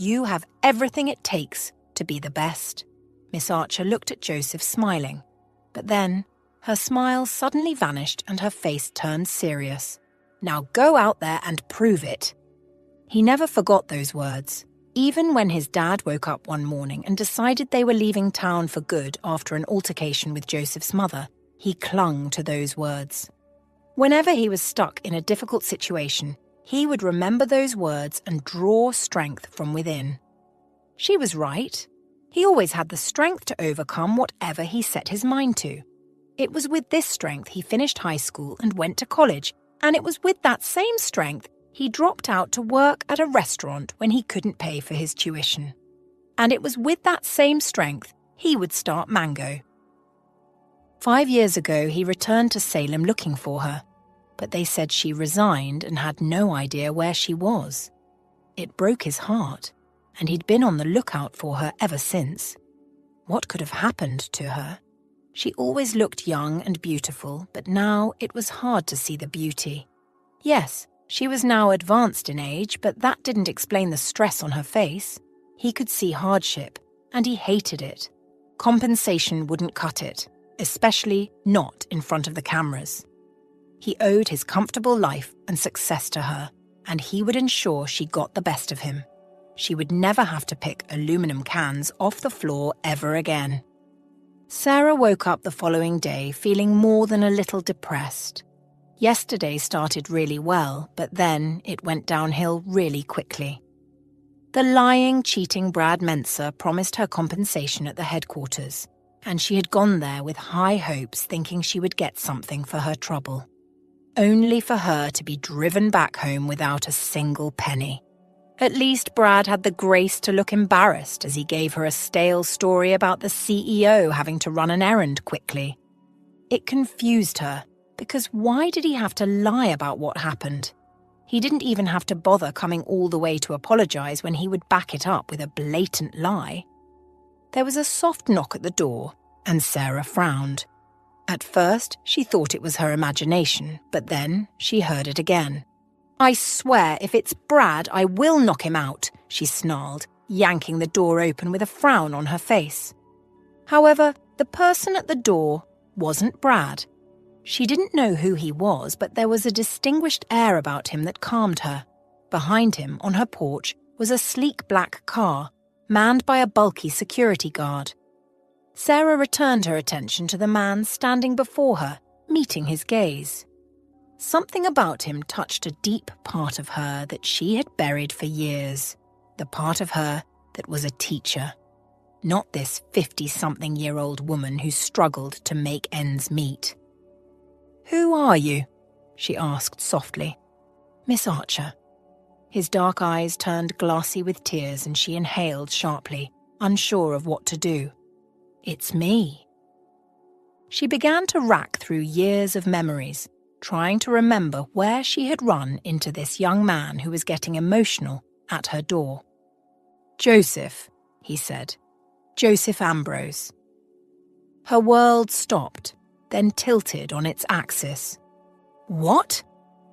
You have everything it takes to be the best." Miss Archer looked at Joseph smiling, but then her smile suddenly vanished and her face turned serious. "Now go out there and prove it." He never forgot those words. Even when his dad woke up one morning and decided they were leaving town for good after an altercation with Joseph's mother, he clung to those words. Whenever he was stuck in a difficult situation, he would remember those words and draw strength from within. She was right. He always had the strength to overcome whatever he set his mind to. It was with this strength he finished high school and went to college, and it was with that same strength he dropped out to work at a restaurant when he couldn't pay for his tuition. And it was with that same strength he would start Mango. 5 years ago, he returned to Salem looking for her, but they said she resigned and had no idea where she was. It broke his heart, and he'd been on the lookout for her ever since. What could have happened to her? She always looked young and beautiful, but now it was hard to see the beauty. Yes, she was now advanced in age, but that didn't explain the stress on her face. He could see hardship, and he hated it. Compensation wouldn't cut it, especially not in front of the cameras. He owed his comfortable life and success to her, and he would ensure she got the best of him. She would never have to pick aluminum cans off the floor ever again. Sarah woke up the following day feeling more than a little depressed. Yesterday started really well, but then it went downhill really quickly. The lying, cheating Brad Mensa promised her compensation at the headquarters, and she had gone there with high hopes thinking she would get something for her trouble. Only for her to be driven back home without a single penny. At least Brad had the grace to look embarrassed as he gave her a stale story about the CEO having to run an errand quickly. It confused her, because why did he have to lie about what happened? He didn't even have to bother coming all the way to apologize when he would back it up with a blatant lie. There was a soft knock at the door, and Sarah frowned. At first, she thought it was her imagination, but then she heard it again. "I swear, if it's Brad, I will knock him out," she snarled, yanking the door open with a frown on her face. However, the person at the door wasn't Brad. She didn't know who he was, but there was a distinguished air about him that calmed her. Behind him, on her porch, was a sleek black car, manned by a bulky security guard. Sarah returned her attention to the man standing before her, meeting his gaze. Something about him touched a deep part of her that she had buried for years, the part of her that was a teacher. Not this 50-something-year-old woman who struggled to make ends meet. "Who are you?" she asked softly. "Miss Archer." His dark eyes turned glassy with tears and she inhaled sharply, unsure of what to do. "It's me." She began to rack through years of memories, trying to remember where she had run into this young man who was getting emotional at her door. "Joseph," he said. "Joseph Ambrose." Her world stopped, then tilted on its axis. "What?"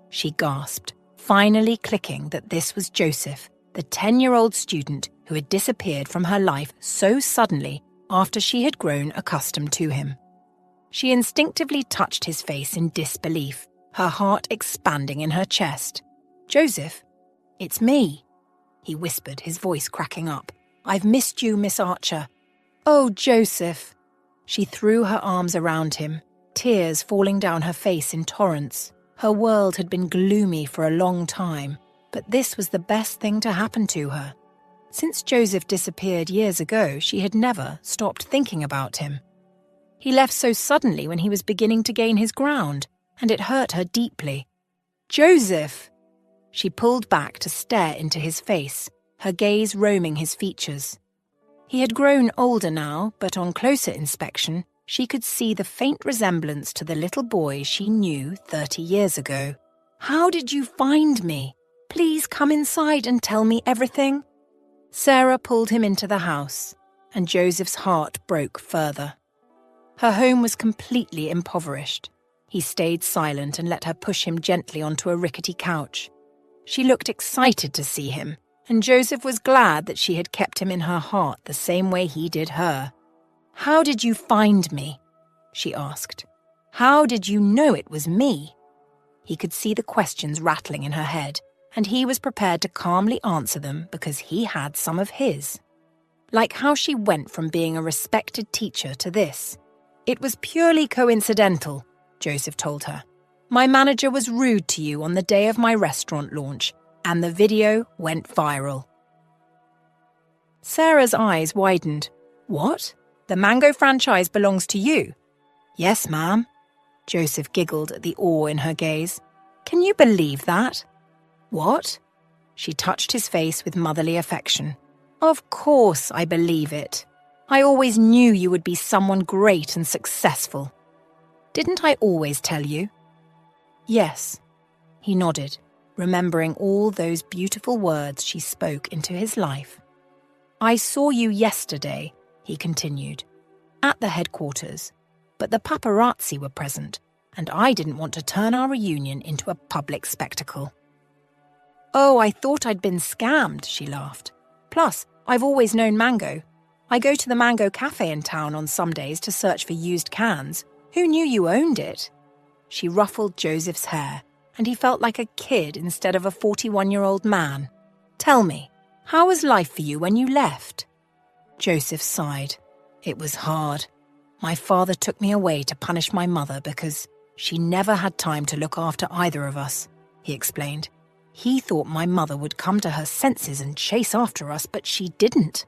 she gasped, finally clicking that this was Joseph, the 10-year-old student who had disappeared from her life so suddenly after she had grown accustomed to him. She instinctively touched his face in disbelief, her heart expanding in her chest. "Joseph, it's me," he whispered, his voice cracking up. "I've missed you, Miss Archer." "Oh, Joseph." She threw her arms around him, tears falling down her face in torrents. Her world had been gloomy for a long time, but this was the best thing to happen to her. Since Joseph disappeared years ago, she had never stopped thinking about him. He left so suddenly when he was beginning to gain his ground, and it hurt her deeply. "Joseph!" She pulled back to stare into his face, her gaze roaming his features. He had grown older now, but on closer inspection, she could see the faint resemblance to the little boy she knew 30 years ago. "How did you find me? Please come inside and tell me everything." Sarah pulled him into the house, and Joseph's heart broke further. Her home was completely impoverished. He stayed silent and let her push him gently onto a rickety couch. She looked excited to see him, and Joseph was glad that she had kept him in her heart the same way he did her. "How did you find me?" she asked. "How did you know it was me?" He could see the questions rattling in her head, and he was prepared to calmly answer them because he had some of his. Like how she went from being a respected teacher to this. "It was purely coincidental," Joseph told her. "My manager was rude to you on the day of my restaurant launch, and the video went viral." Sarah's eyes widened. "What? The mango franchise belongs to you?" "Yes, ma'am." Joseph giggled at the awe in her gaze. "Can you believe that?" "What?" She touched his face with motherly affection. "Of course I believe it. I always knew you would be someone great and successful. Didn't I always tell you?" "Yes." He nodded, remembering all those beautiful words she spoke into his life. "I saw you yesterday," he continued, "at the headquarters, but the paparazzi were present, and I didn't want to turn our reunion into a public spectacle." "Oh, I thought I'd been scammed," she laughed. "Plus, I've always known Mango. I go to the Mango Cafe in town on some days to search for used cans. Who knew you owned it?" She ruffled Joseph's hair, and he felt like a kid instead of a 41-year-old man. "Tell me, how was life for you when you left?" Joseph sighed. "It was hard. My father took me away to punish my mother because she never had time to look after either of us," he explained. "He thought my mother would come to her senses and chase after us, but she didn't.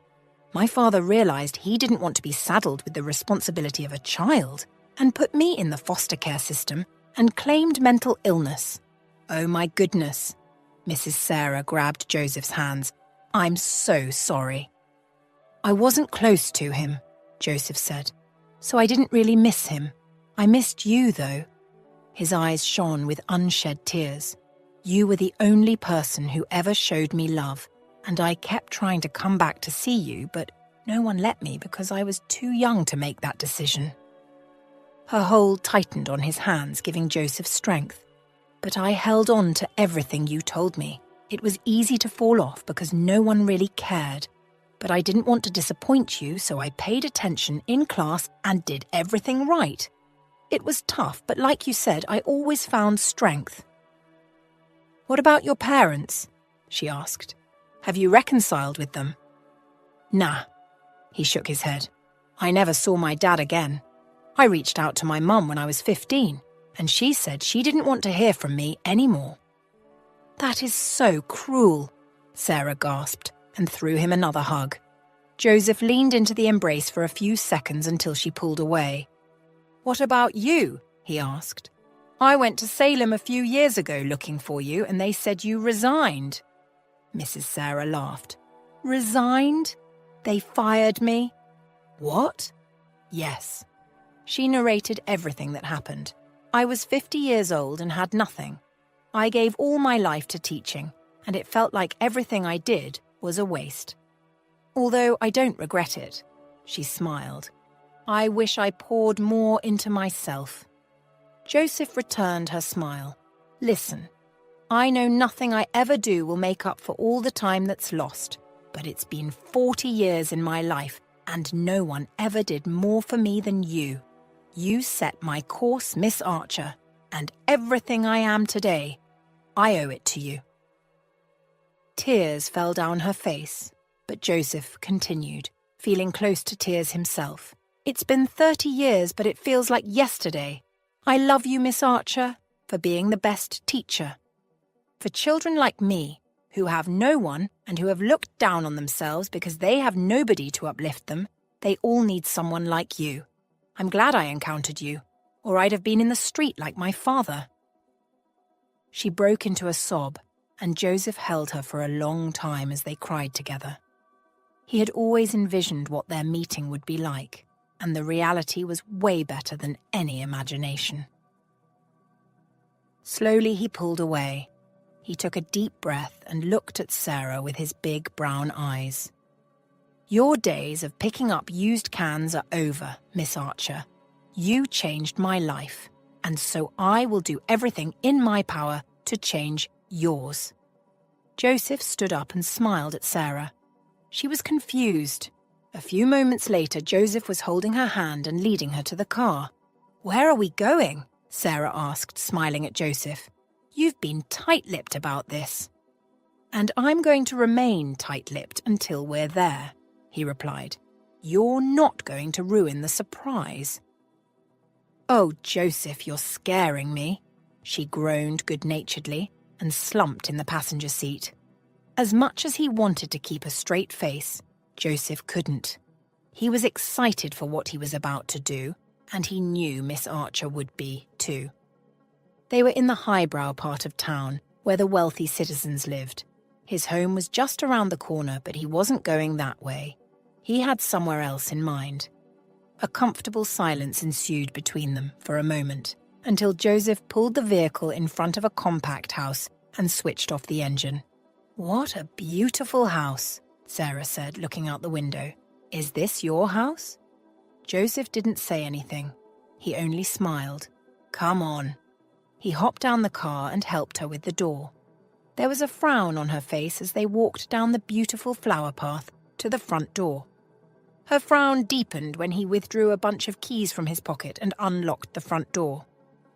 My father realized he didn't want to be saddled with the responsibility of a child and put me in the foster care system and claimed mental illness." "Oh my goodness." Mrs. Sarah grabbed Joseph's hands. "I'm so sorry." "I wasn't close to him," Joseph said, "so I didn't really miss him. I missed you, though." His eyes shone with unshed tears. "You were the only person who ever showed me love, and I kept trying to come back to see you, but no one let me because I was too young to make that decision." Her hold tightened on his hands, giving Joseph strength. "But I held on to everything you told me. It was easy to fall off because no one really cared. But I didn't want to disappoint you, so I paid attention in class and did everything right. It was tough, but like you said, I always found strength." "What about your parents?" she asked. "Have you reconciled with them?" "Nah," he shook his head. "I never saw my dad again. I reached out to my mum when I was 15, and she said she didn't want to hear from me anymore." "That is so cruel," Sarah gasped and threw him another hug. Joseph leaned into the embrace for a few seconds until she pulled away. "What about you?" he asked. "I went to Salem a few years ago looking for you, and they said you resigned." Mrs. Sarah laughed. "Resigned? They fired me?" "What?" "Yes." She narrated everything that happened. "I was 50 years old and had nothing. I gave all my life to teaching, and it felt like everything I did was a waste. Although I don't regret it," she smiled. "I wish I poured more into myself." Joseph returned her smile. "Listen, I know nothing I ever do will make up for all the time that's lost, but it's been 40 years in my life, and no one ever did more for me than you. You set my course, Miss Archer, and everything I am today, I owe it to you." Tears fell down her face, but Joseph continued, feeling close to tears himself. "It's been 30 years, but it feels like yesterday. I love you, Miss Archer, for being the best teacher. For children like me, who have no one and who have looked down on themselves because they have nobody to uplift them, they all need someone like you. I'm glad I encountered you, or I'd have been in the street like my father." She broke into a sob, and Joseph held her for a long time as they cried together. He had always envisioned what their meeting would be like, and the reality was way better than any imagination. Slowly he pulled away. He took a deep breath and looked at Sarah with his big brown eyes. "Your days of picking up used cans are over, Miss Archer. You changed my life, and so I will do everything in my power to change yours." Joseph stood up and smiled at Sarah. She was confused. A few moments later, Joseph was holding her hand and leading her to the car. "Where are we going?" Sarah asked, smiling at Joseph. "You've been tight-lipped about this." "And I'm going to remain tight-lipped until we're there," he replied. "You're not going to ruin the surprise." "Oh, Joseph, you're scaring me," she groaned good-naturedly and slumped in the passenger seat. As much as he wanted to keep a straight face, Joseph couldn't. He was excited for what he was about to do, and he knew Miss Archer would be, too. They were in the highbrow part of town, where the wealthy citizens lived. His home was just around the corner, but he wasn't going that way. He had somewhere else in mind. A comfortable silence ensued between them for a moment, until Joseph pulled the vehicle in front of a compact house and switched off the engine. "What a beautiful house," Sarah said, looking out the window. "Is this your house?" Joseph didn't say anything. He only smiled. "Come on." He hopped down the car and helped her with the door. There was a frown on her face as they walked down the beautiful flower path to the front door. Her frown deepened when he withdrew a bunch of keys from his pocket and unlocked the front door.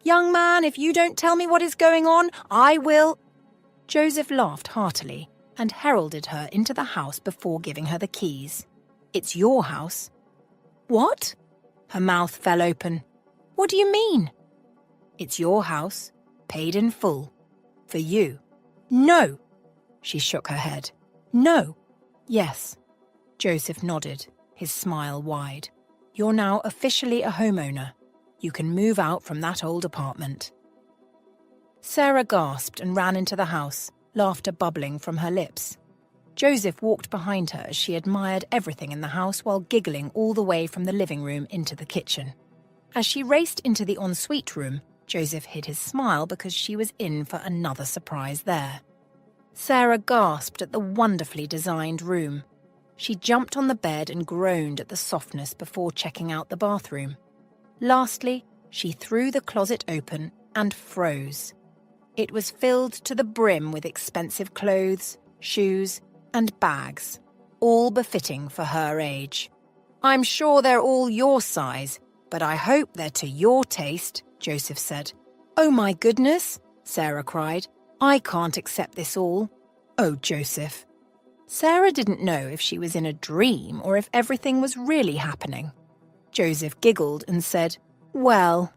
"Young man, if you don't tell me what is going on, I will—" Joseph laughed heartily and heralded her into the house before giving her the keys. "It's your house." "What?" Her mouth fell open. "What do you mean?" "It's your house, paid in full. For you." "No!" She shook her head. "No." "Yes." Joseph nodded, his smile wide. "You're now officially a homeowner. You can move out from that old apartment." Sarah gasped and ran into the house, laughter bubbling from her lips. Joseph walked behind her as she admired everything in the house while giggling all the way from the living room into the kitchen. As she raced into the ensuite room, Joseph hid his smile because she was in for another surprise there. Sarah gasped at the wonderfully designed room. She jumped on the bed and groaned at the softness before checking out the bathroom. Lastly, she threw the closet open and froze. It was filled to the brim with expensive clothes, shoes, and bags, all befitting for her age. "I'm sure they're all your size, but I hope they're to your taste," Joseph said. "Oh my goodness," Sarah cried. "I can't accept this all." "Oh, Joseph." Sarah didn't know if she was in a dream or if everything was really happening. Joseph giggled and said, "Well,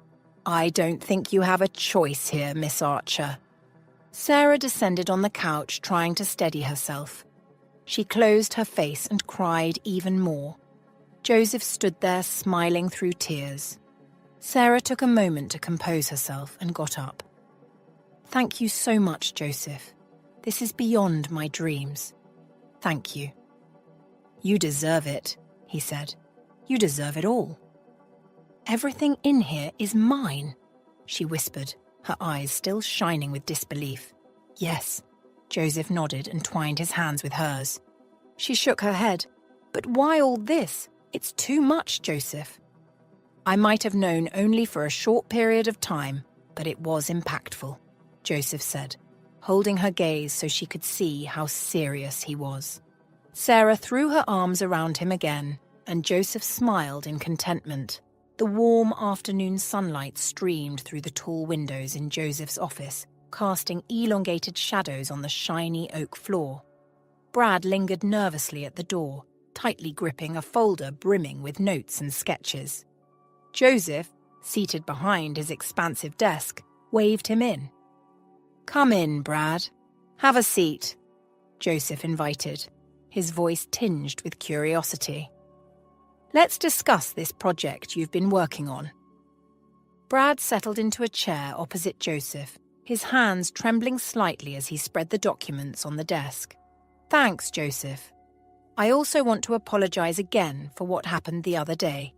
I don't think you have a choice here, Miss Archer." Sarah descended on the couch, trying to steady herself. She closed her face and cried even more. Joseph stood there smiling through tears. Sarah took a moment to compose herself and got up. "Thank you so much, Joseph. This is beyond my dreams. Thank you." "You deserve it," he said. "You deserve it all." "Everything in here is mine," she whispered, her eyes still shining with disbelief. "Yes." Joseph nodded and twined his hands with hers. She shook her head. "But why all this? It's too much, Joseph." "I might have known only for a short period of time, but it was impactful," Joseph said, holding her gaze so she could see how serious he was. Sarah threw her arms around him again, and Joseph smiled in contentment. The warm afternoon sunlight streamed through the tall windows in Joseph's office, casting elongated shadows on the shiny oak floor. Brad lingered nervously at the door, tightly gripping a folder brimming with notes and sketches. Joseph, seated behind his expansive desk, waved him in. "Come in, Brad. Have a seat," Joseph invited, his voice tinged with curiosity. "Let's discuss this project you've been working on." Brad settled into a chair opposite Joseph, his hands trembling slightly as he spread the documents on the desk. "Thanks, Joseph. I also want to apologize again for what happened the other day."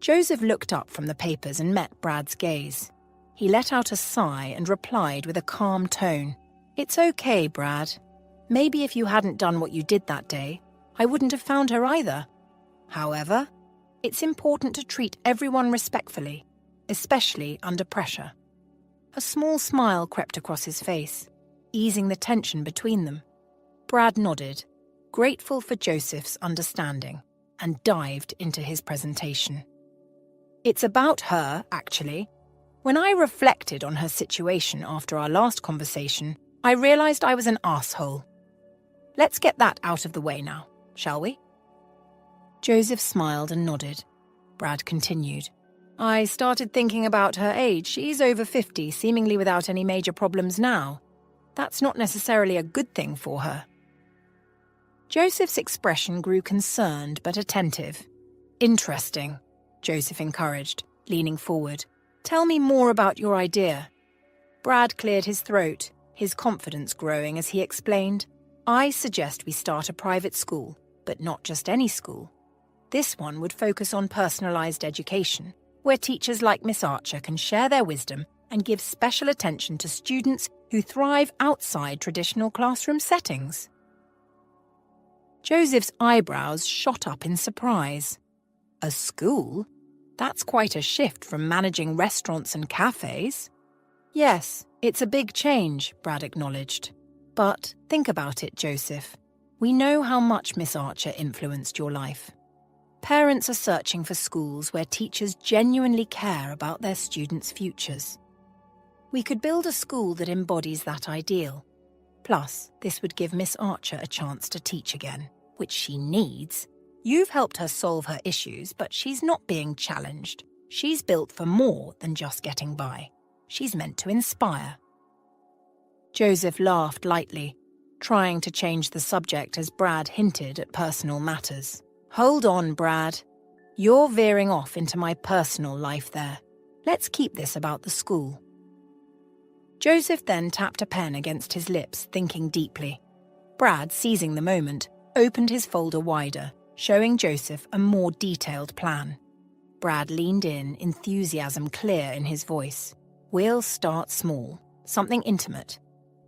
Joseph looked up from the papers and met Brad's gaze. He let out a sigh and replied with a calm tone, "It's okay, Brad. Maybe if you hadn't done what you did that day, I wouldn't have found her either. However, it's important to treat everyone respectfully, especially under pressure." A small smile crept across his face. easing the tension between them. Brad nodded, grateful for Joseph's understanding, and dived into his presentation. It's about her, actually. When I reflected on her situation after our last conversation, I realized I was an asshole. Let's get that out of the way now, shall we? Joseph smiled and nodded. Brad continued. I started thinking about her age. She's over 50, seemingly without any major problems now. That's not necessarily a good thing for her. Joseph's expression grew concerned but attentive. Interesting, Joseph encouraged, leaning forward. Tell me more about your idea. Brad cleared his throat, his confidence growing as he explained. I suggest we start a private school, but not just any school. This one would focus on personalized education, where teachers like Miss Archer can share their wisdom and give special attention to students who thrive outside traditional classroom settings. Joseph's eyebrows shot up in surprise. A school? That's quite a shift from managing restaurants and cafes. Yes, it's a big change, Brad acknowledged. But think about it, Joseph. We know how much Miss Archer influenced your life. Parents are searching for schools where teachers genuinely care about their students' futures. We could build a school that embodies that ideal. Plus, this would give Miss Archer a chance to teach again, which she needs. You've helped her solve her issues, but she's not being challenged. She's built for more than just getting by. She's meant to inspire. Joseph laughed lightly, trying to change the subject as Brad hinted at personal matters. Hold on, Brad. You're veering off into my personal life there. Let's keep this about the school. Joseph then tapped a pen against his lips, thinking deeply. Brad, seizing the moment, opened his folder wider, showing Joseph a more detailed plan. Brad leaned in, enthusiasm clear in his voice. We'll start small, something intimate,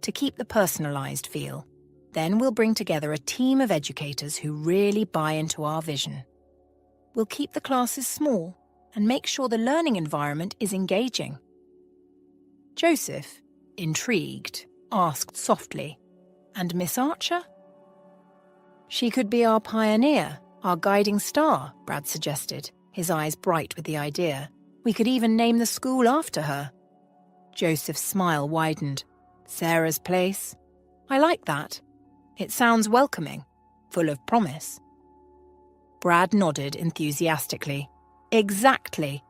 to keep the personalized feel. Then we'll bring together a team of educators who really buy into our vision. We'll keep the classes small and make sure the learning environment is engaging. Joseph, intrigued, asked softly, And Miss Archer? She could be our pioneer, our guiding star, Brad suggested, his eyes bright with the idea. We could even name the school after her. Joseph's smile widened. Sarah's Place? I like that. It sounds welcoming, full of promise. Brad nodded enthusiastically. Exactly.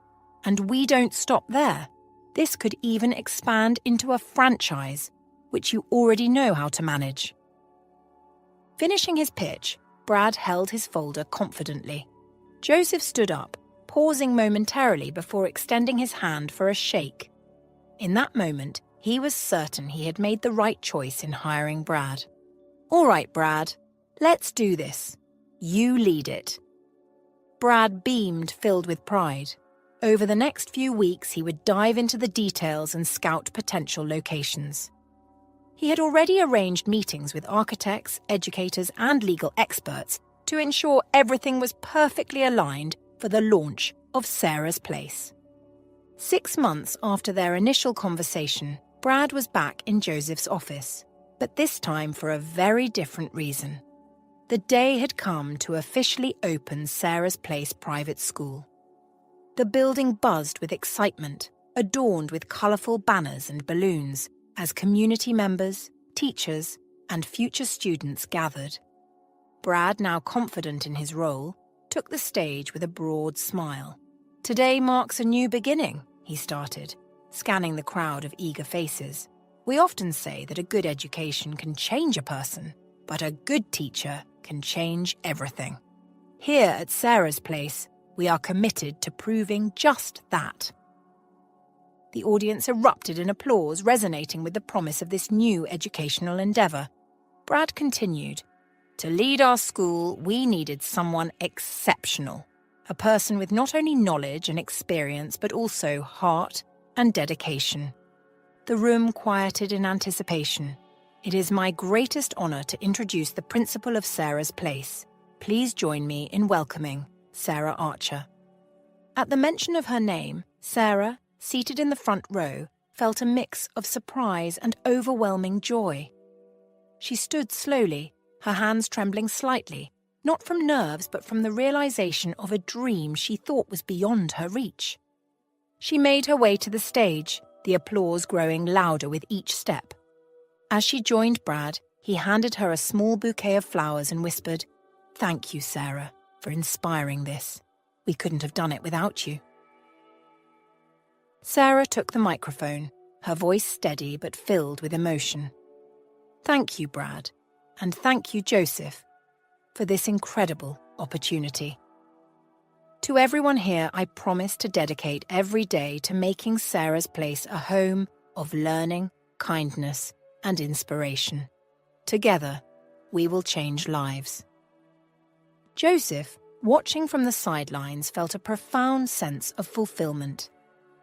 And we don't stop there. This could even expand into a franchise, which you already know how to manage. Finishing his pitch, Brad held his folder confidently. Joseph stood up, pausing momentarily before extending his hand for a shake. In that moment, he was certain he had made the right choice in hiring Brad. All right, Brad, let's do this. You lead it. Brad beamed, filled with pride. Over the next few weeks, he would dive into the details and scout potential locations. He had already arranged meetings with architects, educators, and legal experts to ensure everything was perfectly aligned for the launch of Sarah's Place. 6 months after their initial conversation, Brad was back in Joseph's office, but this time for a very different reason. The day had come to officially open Sarah's Place private school. The building buzzed with excitement, adorned with colourful banners and balloons, as community members, teachers, and future students gathered. Brad, now confident in his role, took the stage with a broad smile. Today marks a new beginning, he started, scanning the crowd of eager faces. We often say that a good education can change a person, but a good teacher can change everything. Here at Sarah's Place, we are committed to proving just that. The audience erupted in applause, resonating with the promise of this new educational endeavour. Brad continued, To lead our school, we needed someone exceptional, a person with not only knowledge and experience, but also heart and dedication. The room quieted in anticipation. It is my greatest honour to introduce the principal of Sarah's Place. Please join me in welcoming Sarah Archer. At the mention of her name, Sarah, seated in the front row, felt a mix of surprise and overwhelming joy. She stood slowly, her hands trembling slightly, not from nerves but from the realization of a dream she thought was beyond her reach. She made her way to the stage, the applause growing louder with each step. As she joined Brad, he handed her a small bouquet of flowers and whispered, "Thank you, Sarah, for inspiring this. We couldn't have done it without you." Sarah took the microphone, her voice steady but filled with emotion. "Thank you, Brad, and thank you, Joseph, for this incredible opportunity. To everyone here, I promise to dedicate every day to making Sarah's place a home of learning, kindness, and inspiration. Together, we will change lives." Joseph, watching from the sidelines, felt a profound sense of fulfillment.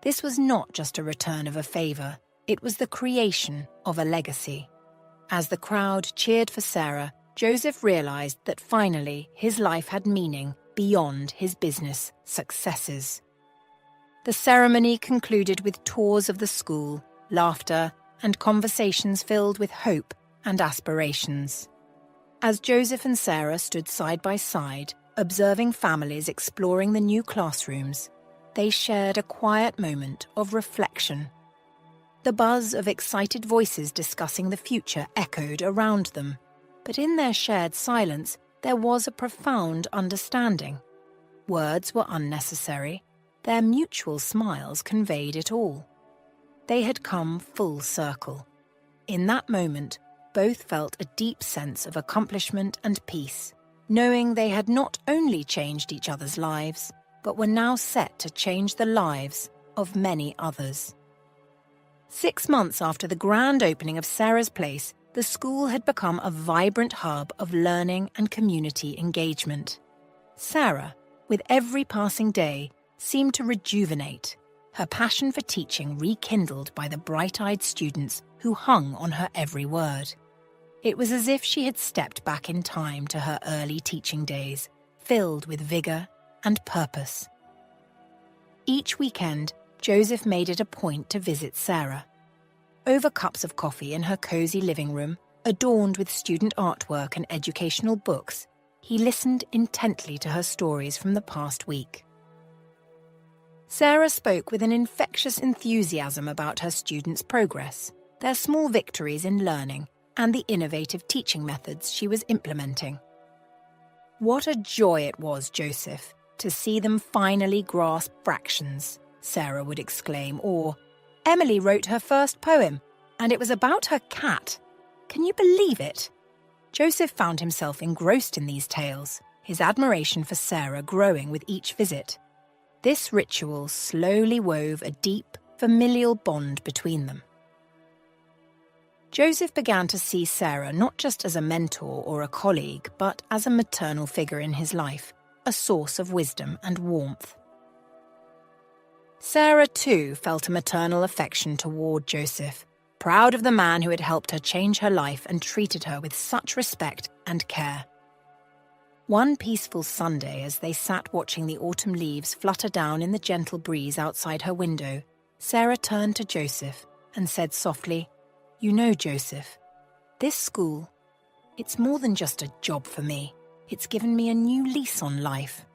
This was not just a return of a favor, it was the creation of a legacy. As the crowd cheered for Sarah, Joseph realized that finally his life had meaning beyond his business successes. The ceremony concluded with tours of the school, laughter, and conversations filled with hope and aspirations. As Joseph and Sarah stood side by side, observing families exploring the new classrooms, they shared a quiet moment of reflection. The buzz of excited voices discussing the future echoed around them, but in their shared silence, there was a profound understanding. Words were unnecessary. Their mutual smiles conveyed it all. They had come full circle. In that moment, both felt a deep sense of accomplishment and peace, knowing they had not only changed each other's lives, but were now set to change the lives of many others. 6 months after the grand opening of Sarah's Place, the school had become a vibrant hub of learning and community engagement. Sarah, with every passing day, seemed to rejuvenate, her passion for teaching rekindled by the bright-eyed students who hung on her every word. It was as if she had stepped back in time to her early teaching days, filled with vigor and purpose. Each weekend, Joseph made it a point to visit Sarah. Over cups of coffee in her cozy living room, adorned with student artwork and educational books, he listened intently to her stories from the past week. Sarah spoke with an infectious enthusiasm about her students' progress, their small victories in learning, and the innovative teaching methods she was implementing. "What a joy it was, Joseph, to see them finally grasp fractions," Sarah would exclaim, or, "Emily wrote her first poem, and it was about her cat. Can you believe it?" Joseph found himself engrossed in these tales, his admiration for Sarah growing with each visit. This ritual slowly wove a deep, familial bond between them. Joseph began to see Sarah not just as a mentor or a colleague, but as a maternal figure in his life, a source of wisdom and warmth. Sarah, too, felt a maternal affection toward Joseph, proud of the man who had helped her change her life and treated her with such respect and care. One peaceful Sunday, as they sat watching the autumn leaves flutter down in the gentle breeze outside her window, Sarah turned to Joseph and said softly, "You know, Joseph, this school, it's more than just a job for me. It's given me a new lease on life."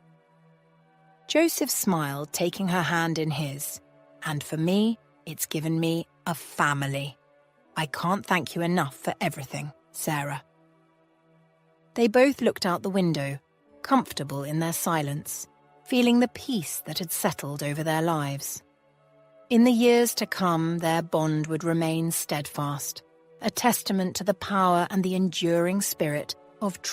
Joseph smiled, taking her hand in his. "And for me, it's given me a family. I can't thank you enough for everything, Sarah." They both looked out the window, comfortable in their silence, feeling the peace that had settled over their lives. In the years to come, their bond would remain steadfast, a testament to the power and the enduring spirit of true